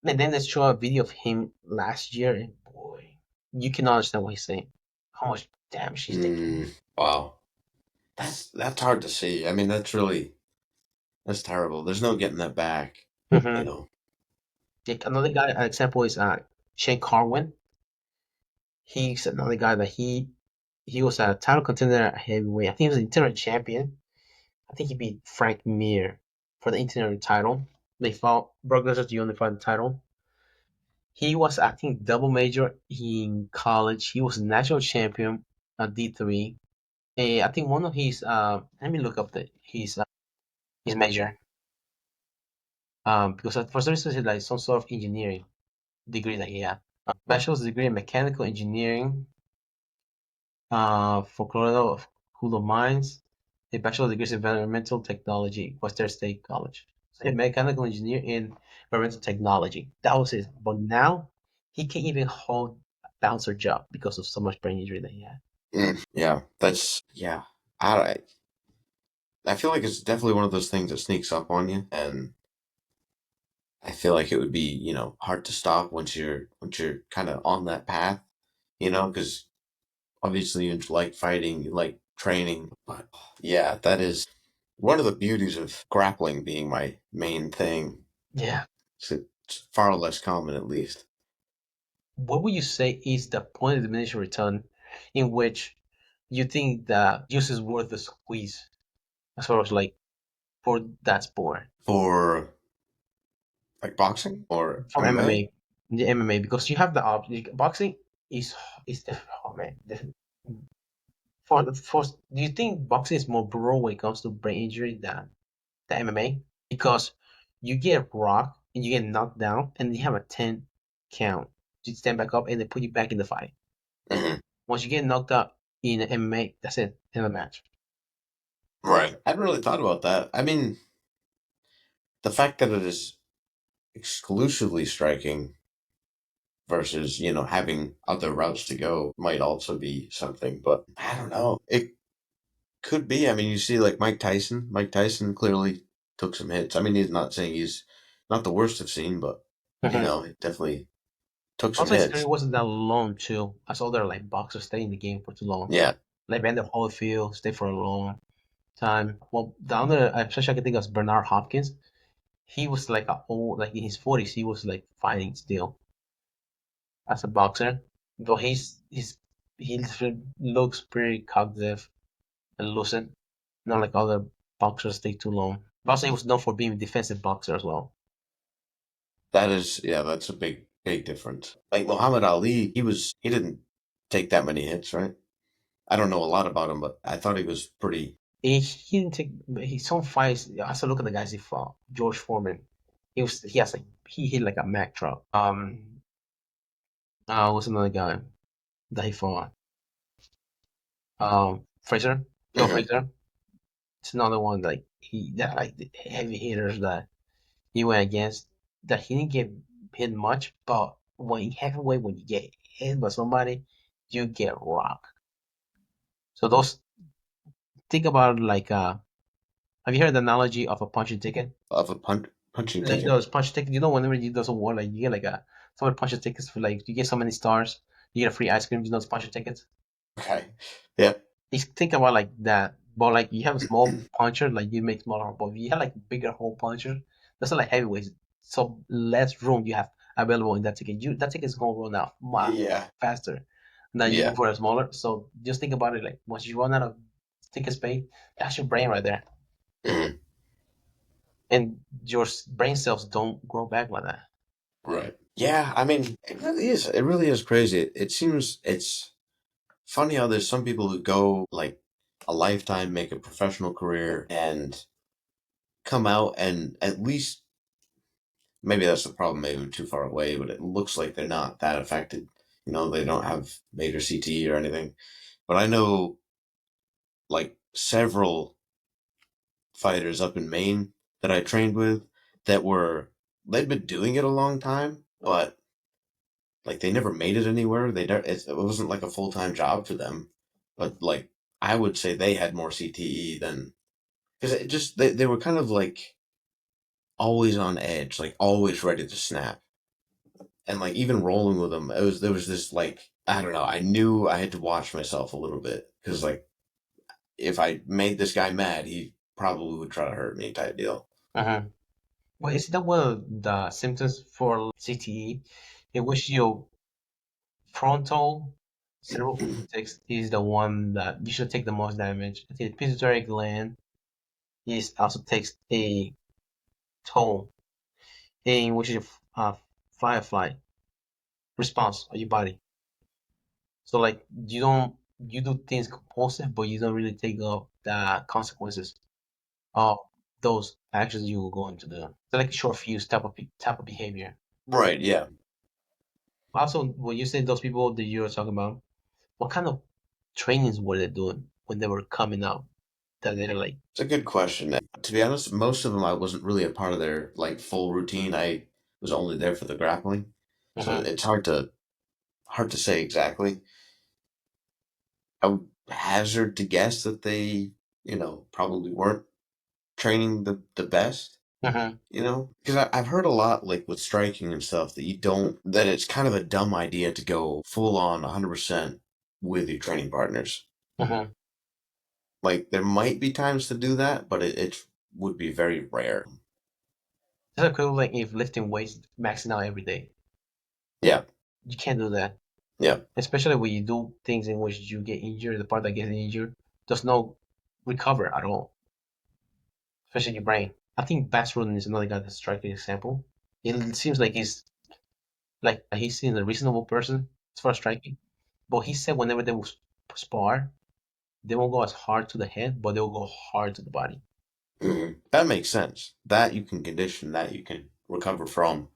And then they show a video of him last year, and boy, you cannot understand what he's saying. How much damage he's taking. Wow, that's hard to see. I mean, that's terrible. There's no getting that back. You Mm-hmm. know. Like another guy, an example is Shane Carwin. He's another guy that he was a title contender at heavyweight. I think he was an interim champion. I think he beat Frank Mir for the interim title. They fought Brock Lesnar to unify the title. He was, I think, double major in college. He was national champion at D3. I think one of his let me look up his major because for some reason it's like some sort of engineering degree that he had. Bachelor's degree in mechanical engineering for Colorado School of Mines. A bachelor's degree in environmental technology, Western State College. So a mechanical engineer in environmental technology. That was it. But now he can't even hold a bouncer job because of so much brain injury that he had. Yeah, that's yeah. I feel like it's definitely one of those things that sneaks up on you, and I feel like it would be hard to stop once you're kind of on that path. because obviously you like fighting, you like training. But yeah, that is one of the beauties of grappling being my main thing. Yeah. It's far less common, at least. What would you say is the point of diminishing return in which you think the use is worth the squeeze as far as like for that sport? For like boxing or From MMA? MMA, the MMA, because you have the boxing is different. Oh man, for do you think boxing is more brutal when it comes to brain injury than the MMA? Because you get rocked and you get knocked down, and you have a 10 count. You stand back up and they put you back in the fight. Mhm. Once you get knocked out in MMA, that's it, in the match. Right. I hadn't really thought about that. I mean, the fact that it is exclusively striking versus, having other routes to go might also be something, but I don't know. It could be. I mean, you see, like Mike Tyson. Mike Tyson clearly took some hits. I mean, he's not saying he's not the worst I've seen, but, Mhm. he definitely took some Also, his career hits. wasn't that long too. I saw there like boxers stay in the game for too long. Yeah. Like Vander Holyfield stay for a long time. Well, the other, especially I can think of is Bernard Hopkins. He was like a old, like in his 40s, he was like fighting still as a boxer. Though he looks pretty cognitive and lucid, not like other boxers stay too long. But also, he was known for being a defensive boxer as well. Yeah, that's a big, big difference. Like Muhammad Ali, he didn't take that many hits, right? I don't know a lot about him, but I thought he was pretty. He didn't take some fights. I still look at the guys he fought. George Foreman. He hit like a Mack truck. What's another guy that he fought? Fraser, Joe Mhm. Fraser. It's another one like he that like the heavy hitters that he went against that he didn't get hit much, but heavyweight when you get hit by somebody, you get rocked. So those think about it like have you heard the analogy of a punching ticket? Of a punching Like ticket. those punch tickets, whenever you do some war, like you get like someone punches tickets for like you get so many stars, you get a free ice cream. Those puncher tickets. Okay. Yeah. You think about like that, but like you have a small puncher, like you make smaller, but if you have like bigger hole puncher, that's not like heavyweights. So less room you have available in that ticket. That ticket is gonna run out much Yeah. faster than you Yeah. go for a smaller. So just think about it like once you run out of ticket space, that's your brain right there, Mhm. and your brain cells don't grow back like that. Right. Yeah, I mean, it really is. It really is crazy. It seems it's funny how there's some people who go like a lifetime, make a professional career, and come out and at least maybe that's the problem. Maybe I'm too far away, but it looks like they're not that affected. They don't have major CTE or anything. But I know like several fighters up in Maine that I trained with that they'd been doing it a long time, but like they never made it anywhere. It wasn't like a full time job for them. But like I would say they had more CTE than because it just they were kind of like always on edge, like always ready to snap, and like even rolling with them, there was this like I don't know. I knew I had to watch myself a little bit because like if I made this guy mad, he probably would try to hurt me type deal. Uh-huh. Well, is that one of the symptoms for CTE, in which your frontal cerebral cortex is the one that usually take the most damage? I think the pituitary gland is also takes a toll in which is a fight or flight response of your body. So like you do things compulsive, but you don't really take up the consequences of those actions you were going to do. It's like a short fuse type of behavior. Right? Yeah, Also, when you say those people that you were talking about, what kind of trainings were they doing when they were coming out? That they're like, it's a good question. To be honest, most of them I wasn't really a part of their like full routine. I was only there for the grappling, so mhm, it's hard to say exactly. I would hazard to guess that they, probably weren't training the best. Mm-hmm. You know, because I've heard a lot, like with striking and stuff, that you don't, that it's kind of a dumb idea to go full on 100% with your training partners. Mm-hmm. Like, there might be times to do that, but it would be very rare. It's equivalent like if lifting weights maxing out every day. Yeah, You can't do that. yeah. Especially when you do things in which you get injured, the part that gets injured does not recover at all, especially your brain. I think Bass Rutten is another guy that's a striking example. It seems like he seems a reasonable person as far as striking, but he said whenever they will spar, they won't go as hard to the head, but they'll go hard to the body. That makes sense. That you can condition, that you can recover from.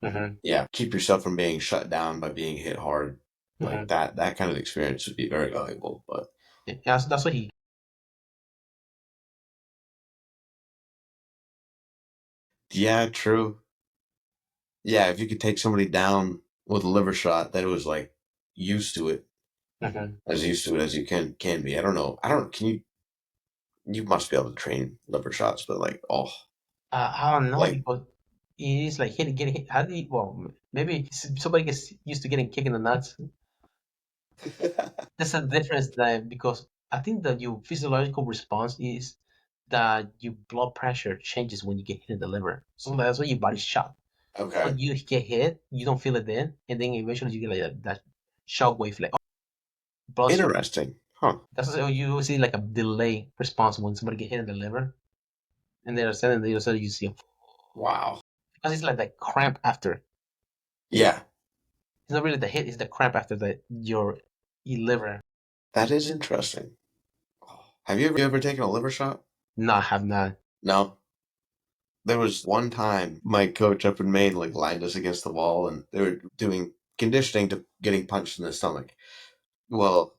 Mm-hmm. Yeah, keep yourself from being shut down by being hit hard. Like Mm-hmm. that kind of experience would be very valuable. But Yeah, that's what he. yeah, true. Yeah, if you could take somebody down with a liver shot that was like used to it, Mm-hmm. as used to it as you can be. I don't know. I don't. Can you? You must be able to train liver shots, but like, oh, I don't know like, because it is like getting hit. How do you, well, maybe somebody gets used to getting kicked in the nuts. There's a difference there because I think that your physiological response is that your blood pressure changes when you get hit in the liver. So that's why your body's shocked. okay, When you get hit, you don't feel it then, and then eventually you get like that shock wave, like blood. interesting, huh? That's why you see like a delay response when somebody get hit in the liver, and they're suddenly you see them Wow. because it's like that cramp after. Yeah, It's not really the hit; it's the cramp after your liver. that is interesting. Have you ever taken a liver shot? No, I have not. No. There was one time my coach up in Maine like lined us against the wall, and they were doing conditioning to getting punched in the stomach. Well,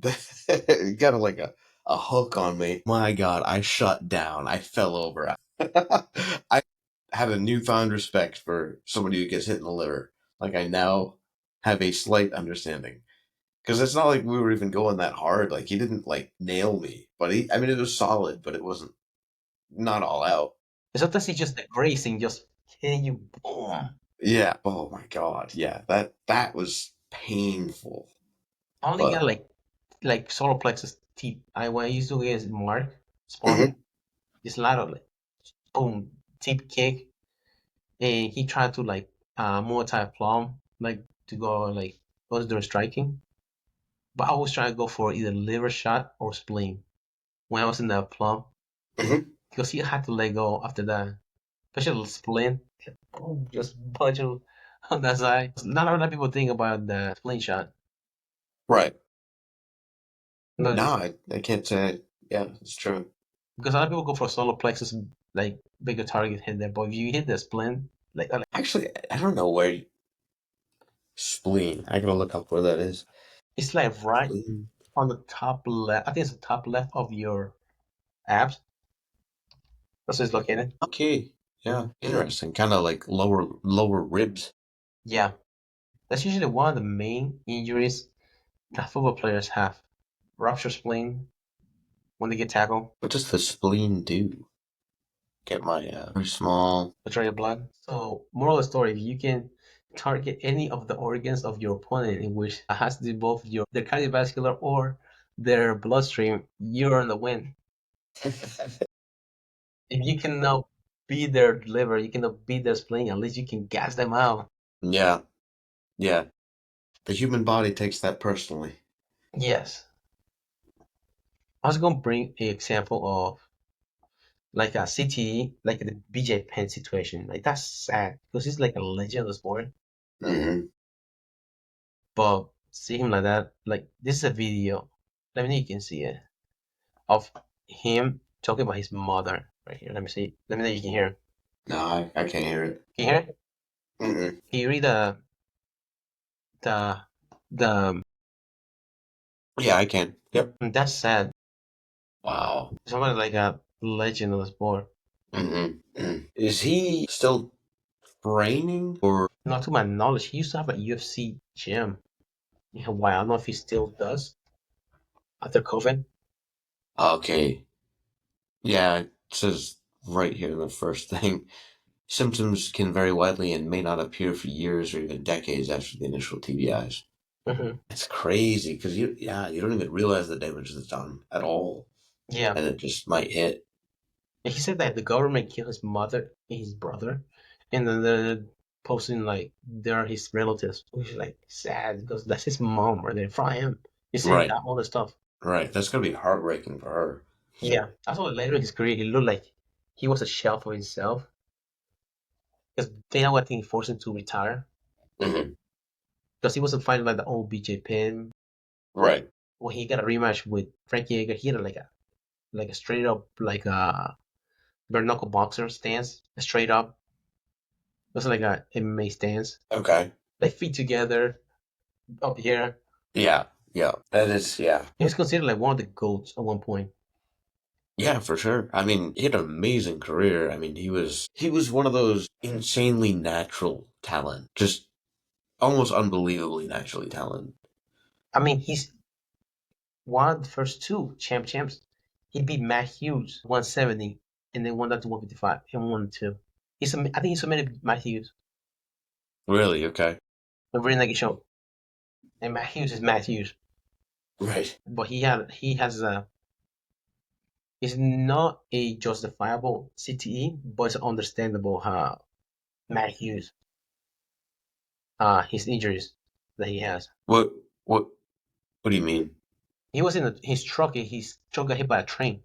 it got like a hook on me. My God, I shut down. I fell over. I had a newfound respect for somebody who gets hit in the liver. Like I now have a slight understanding. Because it's not like we were even going that hard. Like he didn't like nail me, but I mean, it was solid, but it wasn't not all out. Sometimes it's just the grazing, just hitting you, boom. Yeah. Oh my God. Yeah. That was painful. I only got But like solar plexus tip. When I used to get Mark mhm. sparring, just a lot of like boom tip kick, and he tried to like multi-plumb like to go like was doing striking, but I was trying to go for either liver shot or spleen when I was in the plumb Mhm. because he had to let go after that, especially the spleen. Boom, just punch him on that side. Not a lot of people think about the spleen shot. Right. No, No, I can't say. Yeah, it's true. because a lot of people go for solar plexus, like bigger target hit there. But if you hit the spleen, like Actually, I don't know where spleen. I gotta look up where that is. it's like right Spleen. on the top left. I think it's the top left of your abs. That's where it's located. Okay. Yeah. Interesting. Kind of like lower ribs. Yeah, that's usually one of the main injuries that football players have. Rupture spleen when they get tackled, What does the spleen do? Get my very small. withdraw your blood. So, moral of the story: if you can target any of the organs of your opponent in which has to do both their cardiovascular or their bloodstream, you're on the win. If you cannot beat their liver, you cannot beat their spleen, at least you can gas them out. Yeah. Yeah. The human body takes that personally. Yes. I was going to bring an example of like a CTE, like the BJ Penn situation. Like that's sad because he's like a legend of the sport. Hmm. But see him like that, like this is a video. Let me know you can see it of him talking about his mother right here. Let me see. Let me know you can hear. No, I can't hear it. Can you hear it? Mm-mm. Can you read the the? Yeah, I can. Yep. That's sad. Wow. Somebody like a legend of the sport. Mm-hmm. Is he still training or? Not to my knowledge, he used to have a UFC gym in Hawaii. I don't know if he still does after COVID. Okay. Yeah, it says right here in the first thing. Symptoms can vary widely and may not appear for years or even decades after the initial TBIs. Hmm. It's crazy because you don't even realize the damage that's done at all, Yeah. and it just might hit. And he said that the government killed his mother and his brother, and then they're posting like they're his relatives, which is like sad because that's his mom right there in front of him. He's saying Right, that all the stuff. right. That's gonna be heartbreaking for her. Yeah, I saw later in his career he looked like he was a shell for himself because they now I think forced him to retire Hmm. because he wasn't fighting like the old BJ Penn. Right. When he got a rematch with Frankie Edgar, he had like a straight up like a bare knuckle boxer stance, straight up. It was like a MMA stance, Okay. like feet together up here. Yeah. Yeah. That is. Yeah. He was considered like one of the goats at one point. Yeah, for sure. I mean, he had an amazing career. I mean, he was one of those insanely natural talent, just almost unbelievably naturally talented. I mean, he's one of the first two champs. He beat Matt Hughes 170 and then won that to 155 and won two. I think he submitted Matt Hughes. Really? Okay. A very naked show. And Matt Hughes is Matt Hughes. Right. But he has a it's not a justifiable CTE, but it's understandable how Matt Hughes his injuries that he has. What? What? What do you mean? He was in his truck and his truck got hit by a train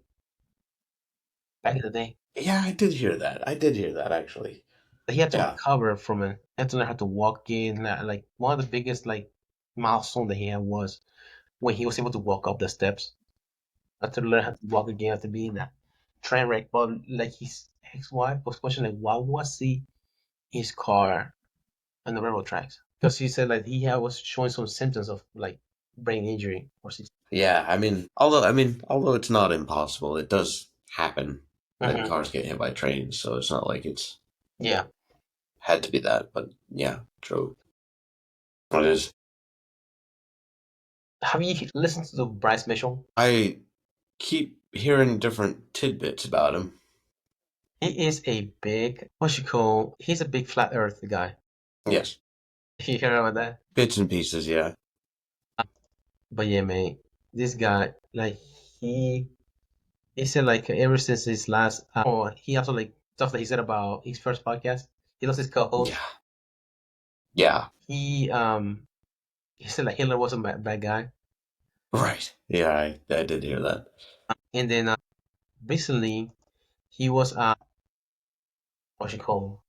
back in the day. Yeah, I did hear that. I did hear that actually. He had to Yeah. recover from it. He had to learn how to walk in. Like one of the biggest like milestone that he had was when he was able to walk up the steps. After learn how to walk again after being in that train wreck. But like his ex-wife was questioning like why was he his car on the railroad tracks? Because he said like was showing some symptoms of like brain injury or something. Yeah. Although it's not impossible, it does happen that Hmm. cars get hit by trains. So it's not like it's Yeah. had to be that. But yeah, true. It is. Have you listened to the Bryce Mitchell? I keep hearing different tidbits about him. He is a big what you call he's a big flat earth guy. Yes. You hear about that? Bits and pieces. Yeah. But yeah, man, this guy, like he, he said like ever since his last, or he also like stuff that he said about his first podcast. He lost his co-host. Yeah. Yeah. He he said like Hitler wasn't a bad guy, Right. Yeah, I did hear that. and then recently he was what you call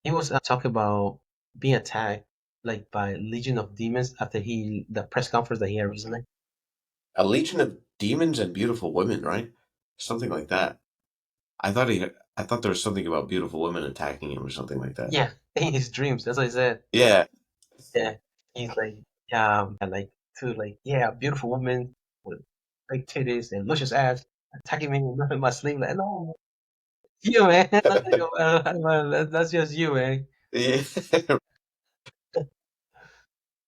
he was talking about being attacked like by Legion of Demons after he the press conference that he had recently. A legion of demons and beautiful women, right? Something like that. I thought there was something about beautiful women attacking him or something like that. Yeah, in his dreams. That's what he said. Yeah. Yeah, he's like, like to like, yeah, beautiful woman with big titties and luscious ass attacking me in my sleep. Like, no, you man, that's just you, man. Yeah.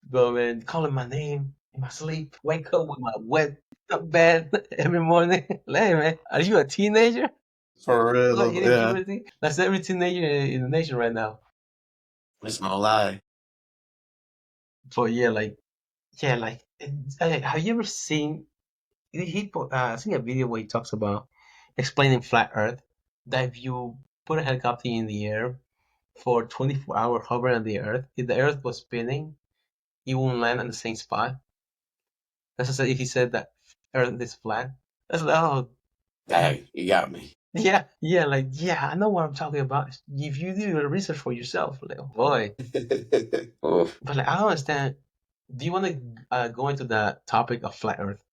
But man, calling my name in my sleep, wake up with my wet up bed every morning. Like, hey, man, are you a teenager? For real Like, though, hitting yeah. puberty? That's every teenager in the nation right now. It's no lie. But yeah, like, have you ever seen he put seen a video where he talks about explaining flat Earth. That if you put a helicopter in the air for 24 hours hovering on the Earth, if the Earth was spinning, it won't land on the same spot. That's just if he said that Earth is flat. That's like, oh Dang, you got me. yeah, yeah, like yeah, I know what I'm talking about. If you do your research for yourself, like oh boy. Oof. But like I don't understand. Do you want to go into the topic of flat Earth?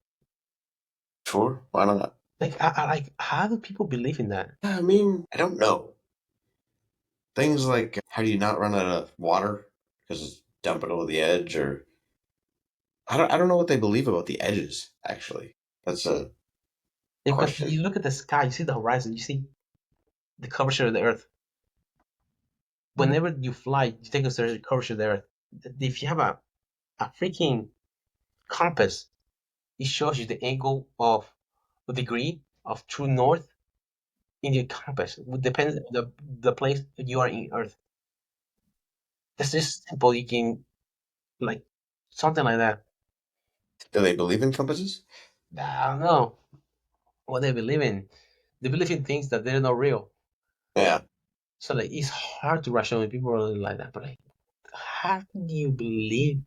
Sure, why not? Like, like, how do people believe in that? Yeah, I mean, I don't know. Things like how do you not run out of water because it's dump it over the edge, or I don't know what they believe about the edges. Actually, that's a Because question. you look at the sky, you see the horizon, you see the curvature of the Earth. Whenever you fly, you take a curvature of the Earth. If you have a freaking compass, it shows you the angle of a degree of true north in your compass. It depends the place you are in Earth. That's just simple. You can like something like that. Do they believe in compasses? I don't know what they believe in. They believe in things that they're not real. Yeah. So like it's hard to rationalize people really like that. But like, how do you believe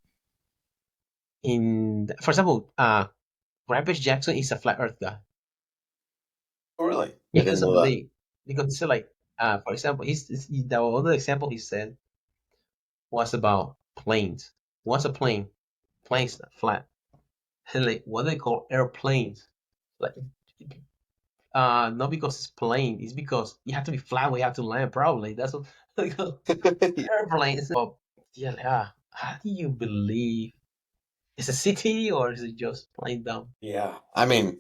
in? For example, Rampage Jackson is a flat Earth guy. Oh, really? I didn't Because know of that. the because it's like for example, the other example he said was about planes. What's a plane? Planes are flat. And like what they call airplanes. Like not because it's plane, it's because you have to be flat where you have to land probably. That's what they call airplanes. But yeah, how do you believe it's a city or is it just plain dumb? Yeah. I mean,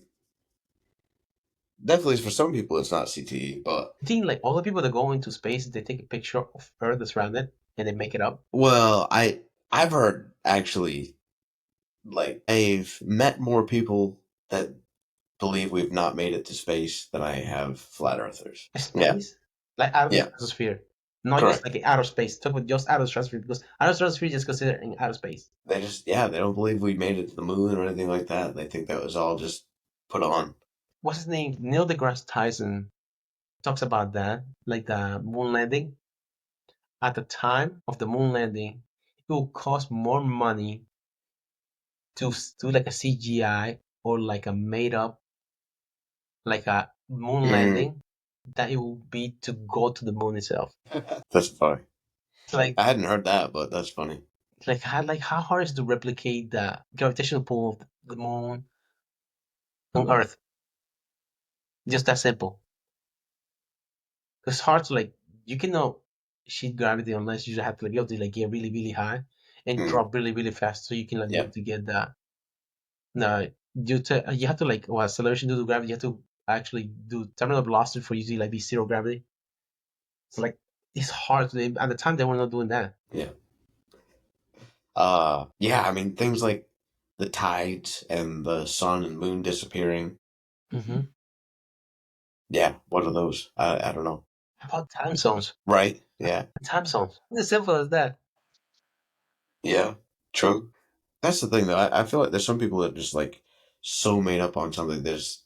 definitely for some people it's not CTE, but I think like all the people that go into space, they take a picture of Earth that's around it and they make it up. well, I've heard actually like I've met more people that believe we've not made it to space than I have flat earthers. Yeah. Space, like out of the Yeah. atmosphere, not just Correct. like outer space. Talk about just outer stratosphere because outer stratosphere is just considered in outer space. They just they don't believe we made it to the moon or anything like that. They think that was all just put on. What's his name? Neil deGrasse Tyson talks about that, like the moon landing. At the time of the moon landing, it will cost more money to do like a CGI or like a made up like a moon Mm. landing than it will be to go to the moon itself. That's funny. It's like I hadn't heard that, but that's funny. how hard is it to replicate the gravitational pull of the moon on Earth? Just that simple. It's hard to like you cannot shift gravity unless you have to like be able to like get really really high and Mm. drop really really fast so you can like be Yeah. able to get that. No, you have to like acceleration due to gravity. You have to actually do terminal velocity for you to like be zero gravity. So like it's hard. At the time they were not doing that. Yeah. Yeah, I mean things like the tides and the sun and moon disappearing. Hmm. Yeah, what are those? I don't know. How about time zones? Right? Yeah. Time zones. It's as simple as that. Yeah. True. That's the thing though. I feel like there's some people that just like so made up on something. There's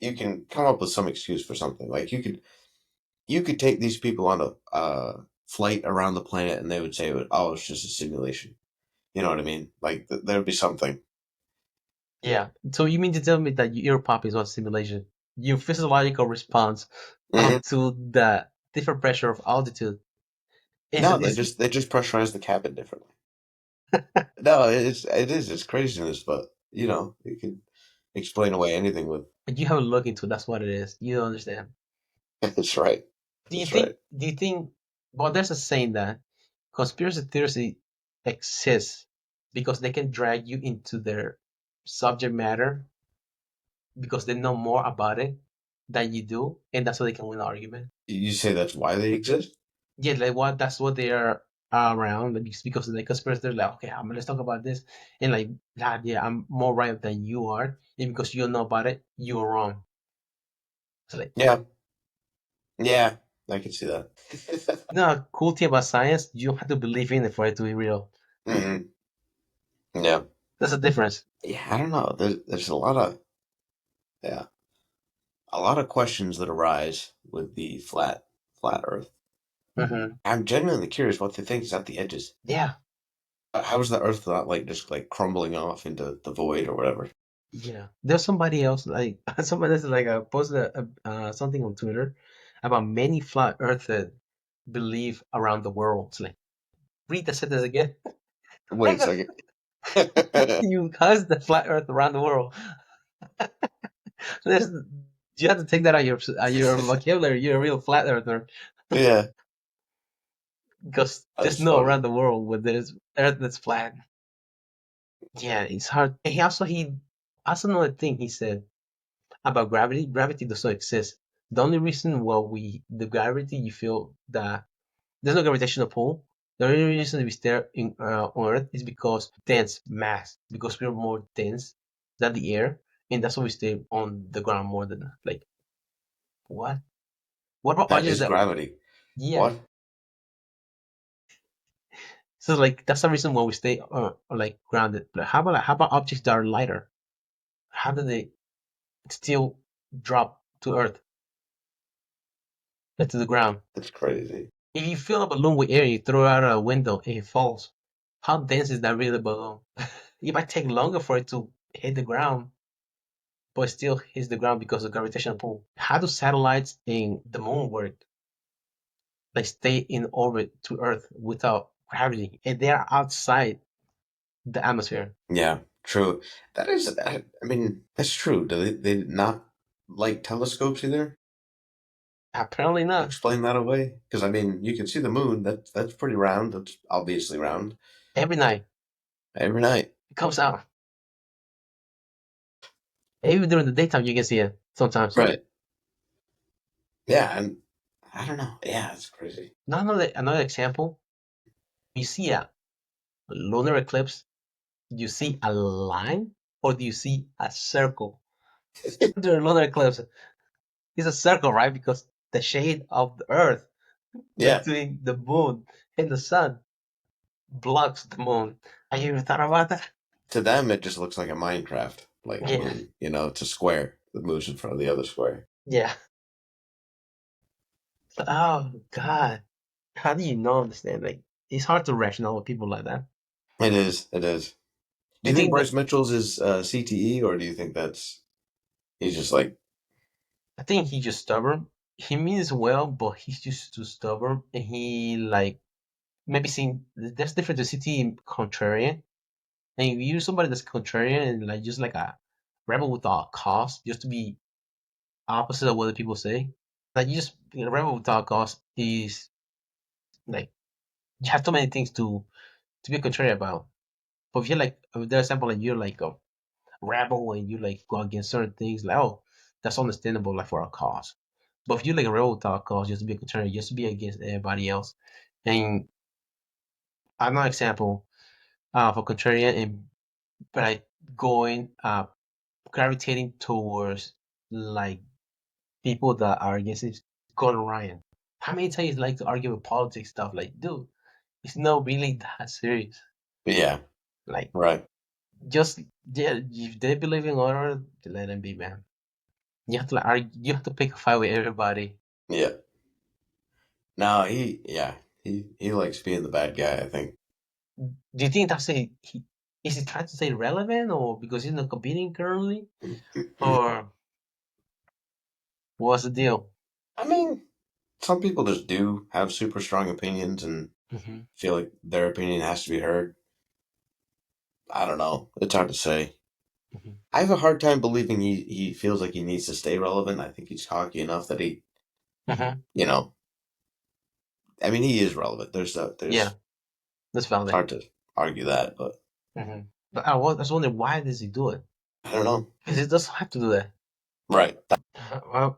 you can come up with some excuse for something. Like you could take these people on a flight around the planet and they would say, "Oh, it's just a simulation." You know what I mean? Like there would be something. Yeah. So you mean to tell me that your ear pop is not simulation? Your physiological response Hmm. up to the different pressure of altitude No, is they just pressurize the cabin differently. No, it's craziness, but you can explain away anything with. you have a look into that's what it is. You don't understand. That's right. That's right. Do you think well there's a saying that conspiracy theories exist because they can drag you into their subject matter because they know more about it than you do, and that's how they can win an argument. You say that's why they exist? Yeah, like what that's what they are around like, because of the conspiracy. They're like, okay, let's talk about this, and like, God, yeah, I'm more right than you are, and because you don't know about it, you're wrong. So like, Yeah, yeah, I can see that. you know, a cool thing about science, you don't have to believe in it for it to be real. Hmm. Yeah, That's the difference. yeah. I don't know. There's yeah, a lot of questions that arise with the flat Earth. Hmm. I'm genuinely curious what they think is at the edges. Yeah, How is the Earth not like just like crumbling off into the void or whatever? yeah. There's somebody else like somebody else like posted something on Twitter about many flat earthers believe around the world. It's like read the sentence again. Wait a second. You cause the flat earth around the world. There's, you have to take that out your vocabulary. You're a real flat earther Yeah, because there's that's no funny. around the world where there's earth that's flat. Yeah, it's hard. And he also another thing he said about gravity. Gravity does not exist. The only reason why the gravity you feel that there's no gravitational pull. The only reason we stay on Earth is because dense mass, because we're more dense than the air, and that's why we stay on the ground more than like. What? What about That objects is that? gravity. Yeah. What? So like that's the reason why we stay like grounded. But how about objects that are lighter? How do they still drop to earth, to the ground? That's crazy. If you fill a balloon with air, you throw it out a window, and it falls. How dense is that really balloon? It might take longer for it to hit the ground, but it still hits the ground because of gravitational pull. How do satellites in the moon work? They stay in orbit to Earth without gravity, and they are outside the atmosphere. Yeah, true. That is, I mean, that's true. Do they not like telescopes either? Apparently not. Explain that away? Because I mean, you can see the moon. That's pretty round. That's obviously round. Every night Every night. it comes out. Even during the daytime, you can see it sometimes. Right. Yeah, and I don't know. Yeah, it's crazy. Now another example. You see a lunar eclipse. Do you see a line or do you see a circle? During lunar eclipse, it's a circle, right? Because the shade of the Earth Yeah. between the moon and the sun blocks the moon. Have you ever thought about that? To them, it just looks like a Minecraft, like Yeah, moon. You know, it's a square that moves in front of the other square. yeah. Oh God, how do you not understand? Like, it's hard to rational with people like that. It is. It is. Do Do you you think think that? Bryce Mitchell's is CTE, or do you think that's he's just like, I think he's just stubborn. He means well, but he's just too stubborn, and he like maybe seeing there's different to city and contrarian. And if you're somebody that's contrarian and like just like a rebel without cause, just to be opposite of what the people say, like you just a rebel without cause is like you have too many things to be contrary about. But if you're like, if there's example like you're like a rebel and you like go against certain things, like oh, that's understandable, like for a cause. But if you like a rebel without a cause, just to be a contrary, just to be against everybody else, and I'm not example for contrarian and but like going gravitating towards like people that are against it. Gordon Ryan. How many times you like to argue with politics stuff? Like, dude, it's not really that serious. yeah, Like, right, just yeah, if they believe in order, let them be, man. You have to like argue, you have to pick a fight with everybody. yeah. No, yeah, he likes being the bad guy. I think. Do you think that's is he trying to stay relevant or because he's not competing currently or what's the deal? I mean, some people just do have super strong opinions and Hmm. feel like their opinion has to be heard. I don't know. It's hard to say. Hmm. I have a hard time believing he feels like he needs to stay relevant. I think he's cocky enough that he, Hmm. you know, I mean, he is relevant. Yeah, There's, that's it's valid. hard to argue that, but But I was wondering why does he do it? I don't know. Because he doesn't have to do that. Right.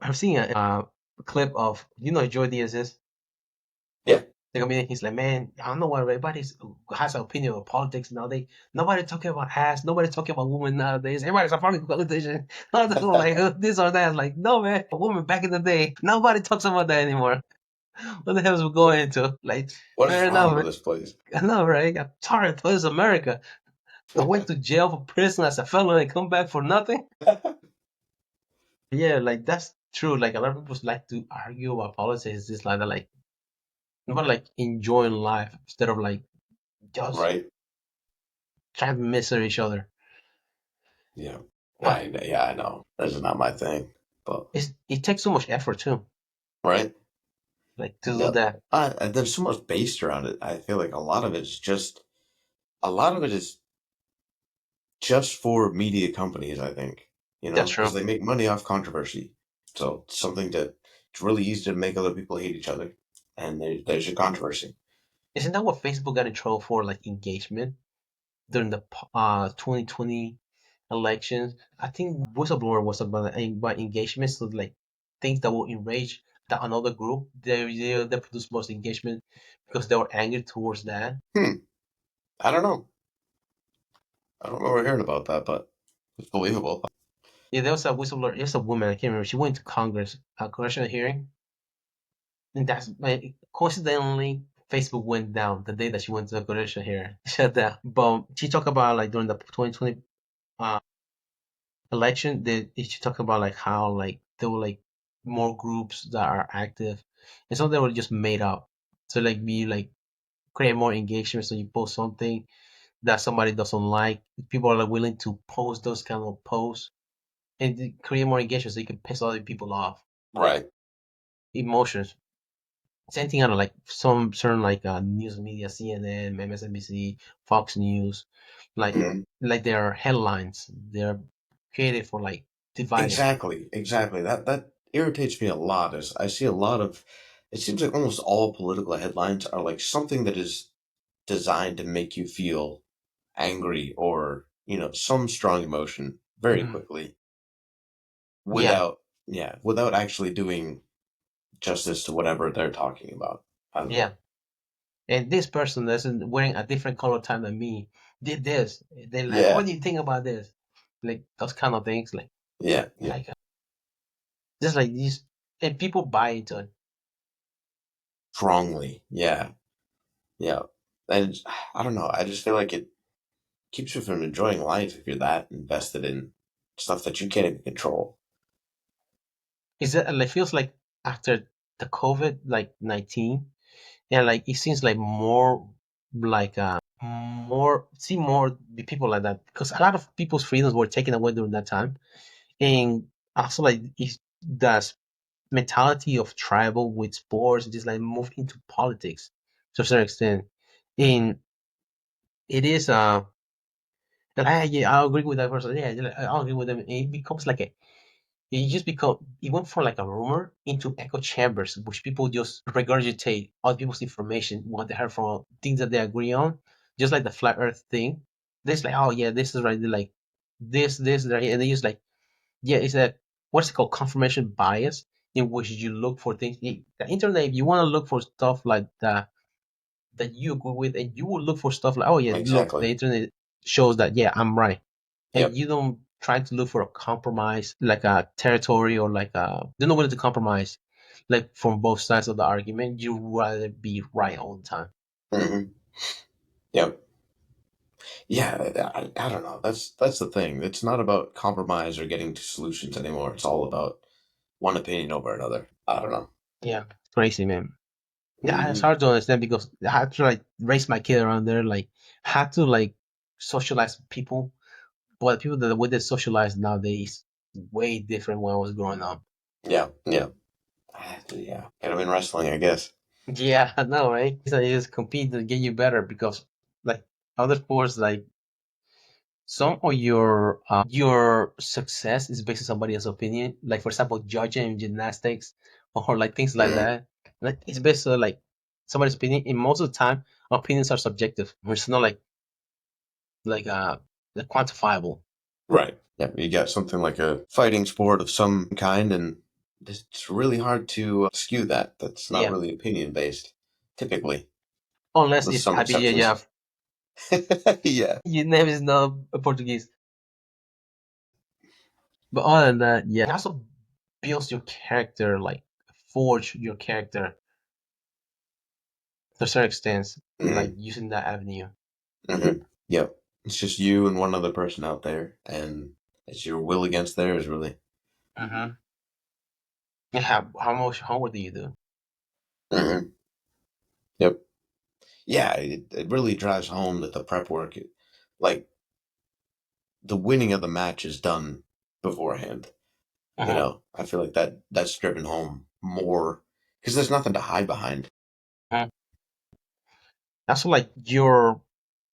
I've seen a clip of Joy Diaz is Yeah. the comedian. He's like, man, I don't know why everybody has an opinion of politics nowadays. Nobody talking about ass. Nobody talking about women nowadays. Everybody's a fucking politician. Like this or that. Like, no man, a woman back in the day. Nobody talks about that anymore. What the hell is we going into? Like, What is fair wrong enough. with this place? I know, right? I'm sorry, but it's America. I went to jail for prison as a felon and come back for nothing. Yeah, like that's true. Like a lot of people like to argue about politics, just like that, like not like enjoying life instead of like just Right. trying to misery each other. Yeah. But Yeah, I know. That's not my thing. But it takes so much effort too, right. like to do Yeah. that. There's so much based around it. I feel like a lot of it is just for media companies, I think, That's because true. they make money off controversy. So it's something that it's really easy to make other people hate each other. And there's your controversy. Isn't that what Facebook got in trouble for, like engagement during the 2020 elections? I think whistleblower was about engagement, so like things that will enrage that another group, they produce most engagement because they were angry towards that. Hmm. I don't know. I don't remember hearing about that, but it's believable. Yeah, there was a whistleblower. There's a woman. I can't remember. She went to Congress, a congressional hearing, and that's like, coincidentally, Facebook went down the day that she went to the congressional hearing. Shut down. But she talked about like during the 2020 uh, election, she talked about like how like there were like more groups that are active, and some of them were just made up. So like be like create more engagement. So you post something that somebody doesn't like, people are like willing to post those kind of posts and create more engagement so you can piss other people off. Right. Emotions. Same thing on like some certain like news media, CNN, MSNBC, Fox News, like Mhm. their headlines. They're created for like dividing. Exactly, exactly. That irritates me a lot. As I see a lot of, it seems like almost all political headlines are like something that is designed to make you feel angry or some strong emotion very Mhm. quickly Yeah, without without actually doing justice to whatever they're talking about. I don't yeah. know. And this person that's wearing a different color time than me did this. They're like, Yeah, what do you think about this? Like those kind of things. yeah, yeah. Like just like these, and people buy into it. Strongly, yeah, yeah. And I don't know. I just feel like it keeps you from enjoying life if you're that invested in stuff that you can't even control. Is it like feels like after the COVID like 19, and like it seems like more like more see more the people like that because a lot of people's freedoms were taken away during that time, and also like it's the mentality of tribal with sports just like moved into politics to a certain extent, and it is and yeah, I agree with that person. Yeah, like, I agree with them. It becomes like a it just become it went from like a rumor into echo chambers, which people just regurgitate other people's information, what they heard from things that they agree on, just like the flat Earth thing. This like, oh yeah, this is right. They're like this, right, and they just like, yeah, it's a what's it called, confirmation bias, in which you look for things. The internet, if you want to look for stuff like that you agree with, and you will look for stuff like, oh yeah, look, the Exactly. internet shows that yeah, I'm right, and Yep. you don't try to look for a compromise, like a territory or like they're not willing to compromise, like from both sides of the argument. You rather be right all the time. Hmm. Yep. Yeah. I don't know. That's the thing. It's not about compromise or getting to solutions anymore. It's all about one opinion over another. I don't know. Yeah, crazy man. Yeah, it's Hmm. hard to understand because I had to like raise my kid around there, like had to like socialize with people, but the people that the way they socialize nowadays is way different when I was growing up. Yeah. Yeah. Yeah. Get them in wrestling, I guess. Yeah, I know, right? So you just compete to get you better because like other sports, like some of your success is based on somebody else's opinion. Like for example, judging in gymnastics or like things like Hmm. that. Like it's based on like somebody's opinion. And most of the time, opinions are subjective. It's not like like quantifiable. Right. Yeah. You got something like a fighting sport of some kind, and it's really hard to skew that. That's not Yeah, really opinion based, typically, unless with it's some exceptions. IBJJF. Yeah. Your name is not Portuguese. But other than that, yeah, it also builds your character, like forge your character to a certain extent, like Hmm. using that avenue. Hmm. Yep. It's just you and one other person out there, and it's your will against theirs, really. Mm-hmm. Yeah, how much homework do you do? Hmm. Yep. Yeah, it really drives home that the prep work, like the winning of the match, is done beforehand. Mm-hmm. I feel like that's driven home more because there's nothing to hide behind. Also, like your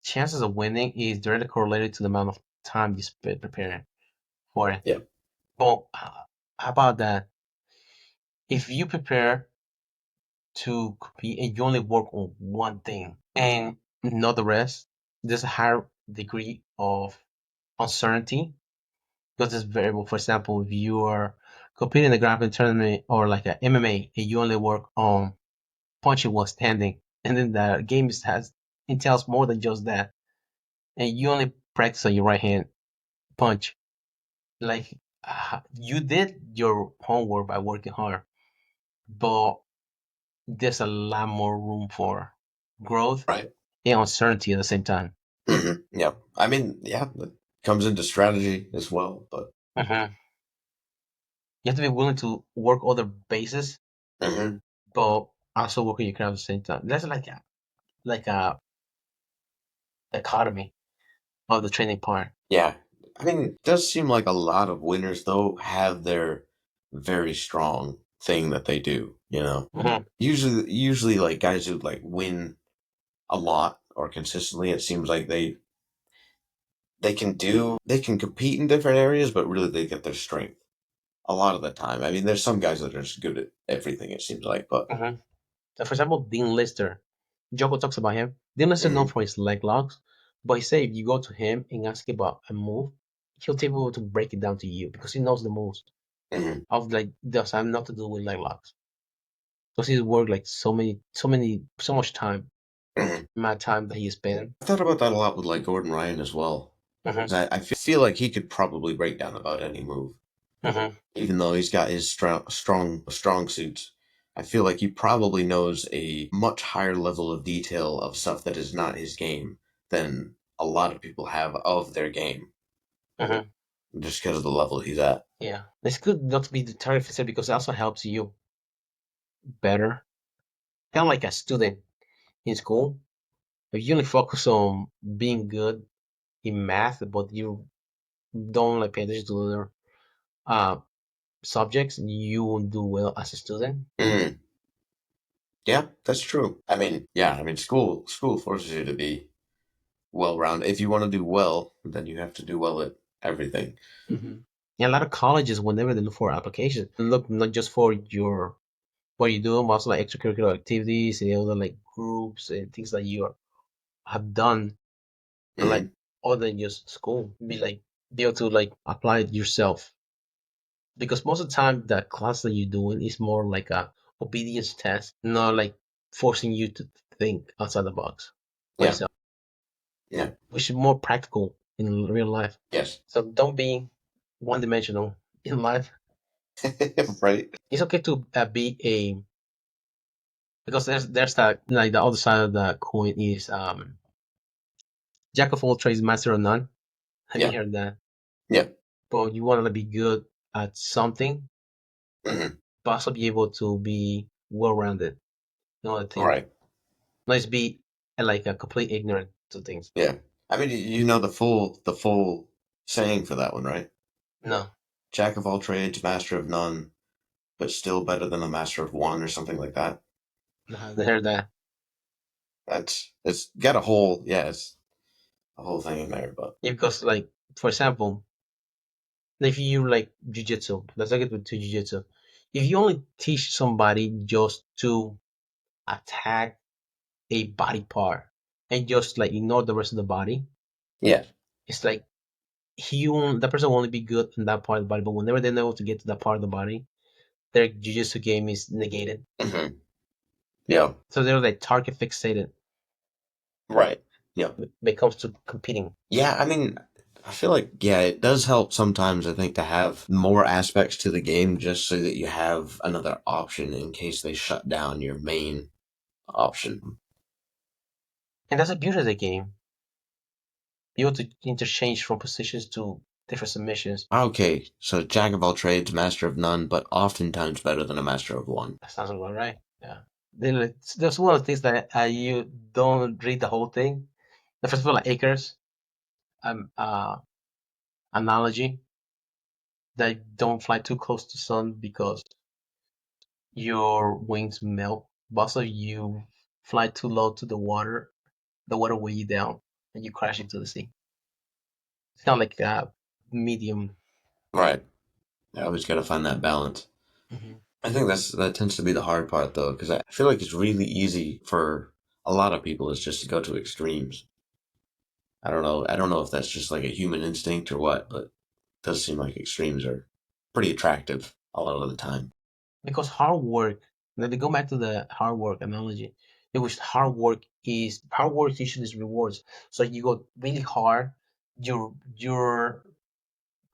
chances of winning is directly correlated to the amount of time you spend preparing for it. Yeah. But how about that? If you prepare to compete and you only work on one thing and not the rest, there's a higher degree of uncertainty because it's variable. For example, if you are competing in a grappling tournament or like a MMA and you only work on punching while standing, and then the game has entails more than just that, and you only practice on your right hand punch, like You did your homework by working hard, but there's a lot more room for growth Right. and uncertainty at the same time. Yeah. I mean, yeah, it comes into strategy as well, but Mhm. You have to be willing to work other bases, mhm. but also work on your craft at the same time. That's like a dichotomy of the training part. Yeah. I mean, it does seem like a lot of winners though have their very strong thing that they do, you know. Mhm. Usually like guys who like win a lot or consistently, it seems like they can compete in different areas, but really they get their strength a lot of the time. I mean, there's some guys that are just good at everything, it seems like, but Mhm. So for example, Dean Lister, Joko talks about him. Dean Lister known mhm, for his leg locks, but he say if you go to him and ask about a move, he'll be able to break it down to you because he knows the moves mhm, of like does have not to do with leg locks. Because he's worked like so much time, mhm. my time that he spent. I thought about that a lot with like Gordon Ryan as well. Mhm. 'Cause I feel like he could probably break down about any move, Mhm. even though he's got his strong suits. I feel like he probably knows a much higher level of detail of stuff that is not his game than a lot of people have of their game, Mhm. just because of the level he's at. Yeah, it's good not to be the target facility because it also helps you better. Kind of like a student in school. If you only focus on being good in math, but you don't like pay attention to other uh, subjects, you won't do well as a student. Mhm. Yeah, that's true. I mean, yeah, I mean, school forces you to be well rounded. If you want to do well, then you have to do well at everything. Mm-hmm. Yeah, a lot of colleges, whenever they look for applications, look not just for your what you do, but also like extracurricular activities and other like groups and things that you have done, like Hmm. other than just school. Be able to like apply it yourself because most of the time the class that you're doing is more like a obedience test, not like forcing you to think outside the box for Yeah, yourself, yeah, which is more practical in real life. yes, So don't be one dimensional in life. right. It's okay to be a because there's that like the other side of the coin is jack of all trades, master of none. Have you Yeah, heard that? yeah, But you want to be good at something, hmm, but also be able to be well rounded in other things. right. Not just be like a complete ignorant to things. Yeah. I mean, you know the full saying for that one, right? No, Jack of all trades, master of none, but still better than a master of one or something like that. I haven't heard that. It's got a whole yeah, it's a whole thing in there, but Yeah, because like for example, if you like jujitsu, let's take it to jujitsu. If you only teach somebody just to attack a body part and just like ignore the rest of the body, yeah, it's like that person will only be good in that part of the body, but whenever they're able to get to that part of the body, their jujitsu game is negated. hmm, yeah, So they're like target fixated right, yeah. when it comes to competing. Yeah, I mean, I feel like yeah, it does help sometimes. I think to have more aspects to the game, just so that you have another option in case they shut down your main option. And that's the beauty of the game. Be able to interchange from positions to different submissions. Okay, so jack of all trades, master of none, but oftentimes better than a master of one. That sounds about right. Yeah. There's one of the things that you don't read the whole thing. The first of all, like acres, analogy that don't fly too close to sun because your wings melt. But also, you fly too low to the water weigh you down, and you crash into the sea. It's kind of like a medium. Right. I always got to find that balance. Mhm. I think that tends to be the hard part though, because I feel like it's really easy for a lot of people is just to go to extremes. I don't know. I don't know if that's just like a human instinct or what, but it does seem like extremes are pretty attractive a lot of the time. Because hard work, now they go back to the hard work analogy, in which hard work usually is rewards. So you go really hard, your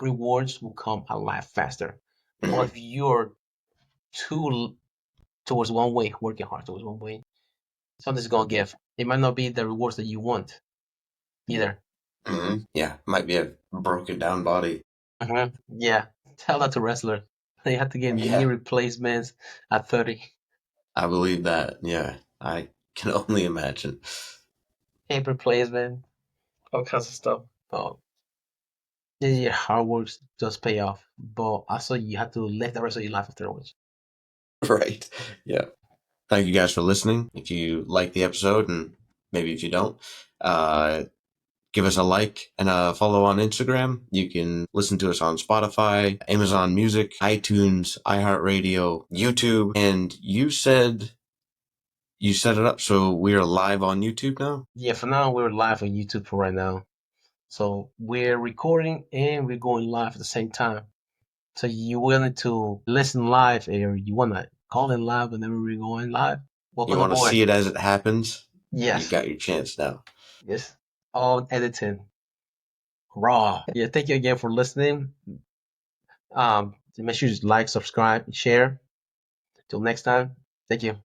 rewards will come a lot faster. But Mhm. if you're too towards one way, working hard towards one way, something's gonna give. It might not be the rewards that you want either. Yeah, might be a broken down body. Yeah, tell that to wrestler. They have to get knee Yeah, replacements at 30, I believe that. Yeah, I can only imagine. hip replacement, all kinds of stuff. Oh, yeah, hard work does pay off, but also you have to live the rest of your life afterwards. Right. Yeah. Thank you guys for listening. If you like the episode, and maybe if you don't, uh, give us a like and a follow on Instagram. You can listen to us on Spotify, Amazon Music, iTunes, iHeartRadio, YouTube. And you set it up so we are live on YouTube now? Yeah, for now we're live on YouTube for right now. So we're recording and we're going live at the same time. So you willing to listen live or you wanna call in live whenever we're going live? You Welcome want to aboard. see it as it happens? You Yes. got your chance now. Yes. All editing. Raw. Yeah, thank you again for listening. Make sure you like, subscribe, and share. Till next time. Thank you.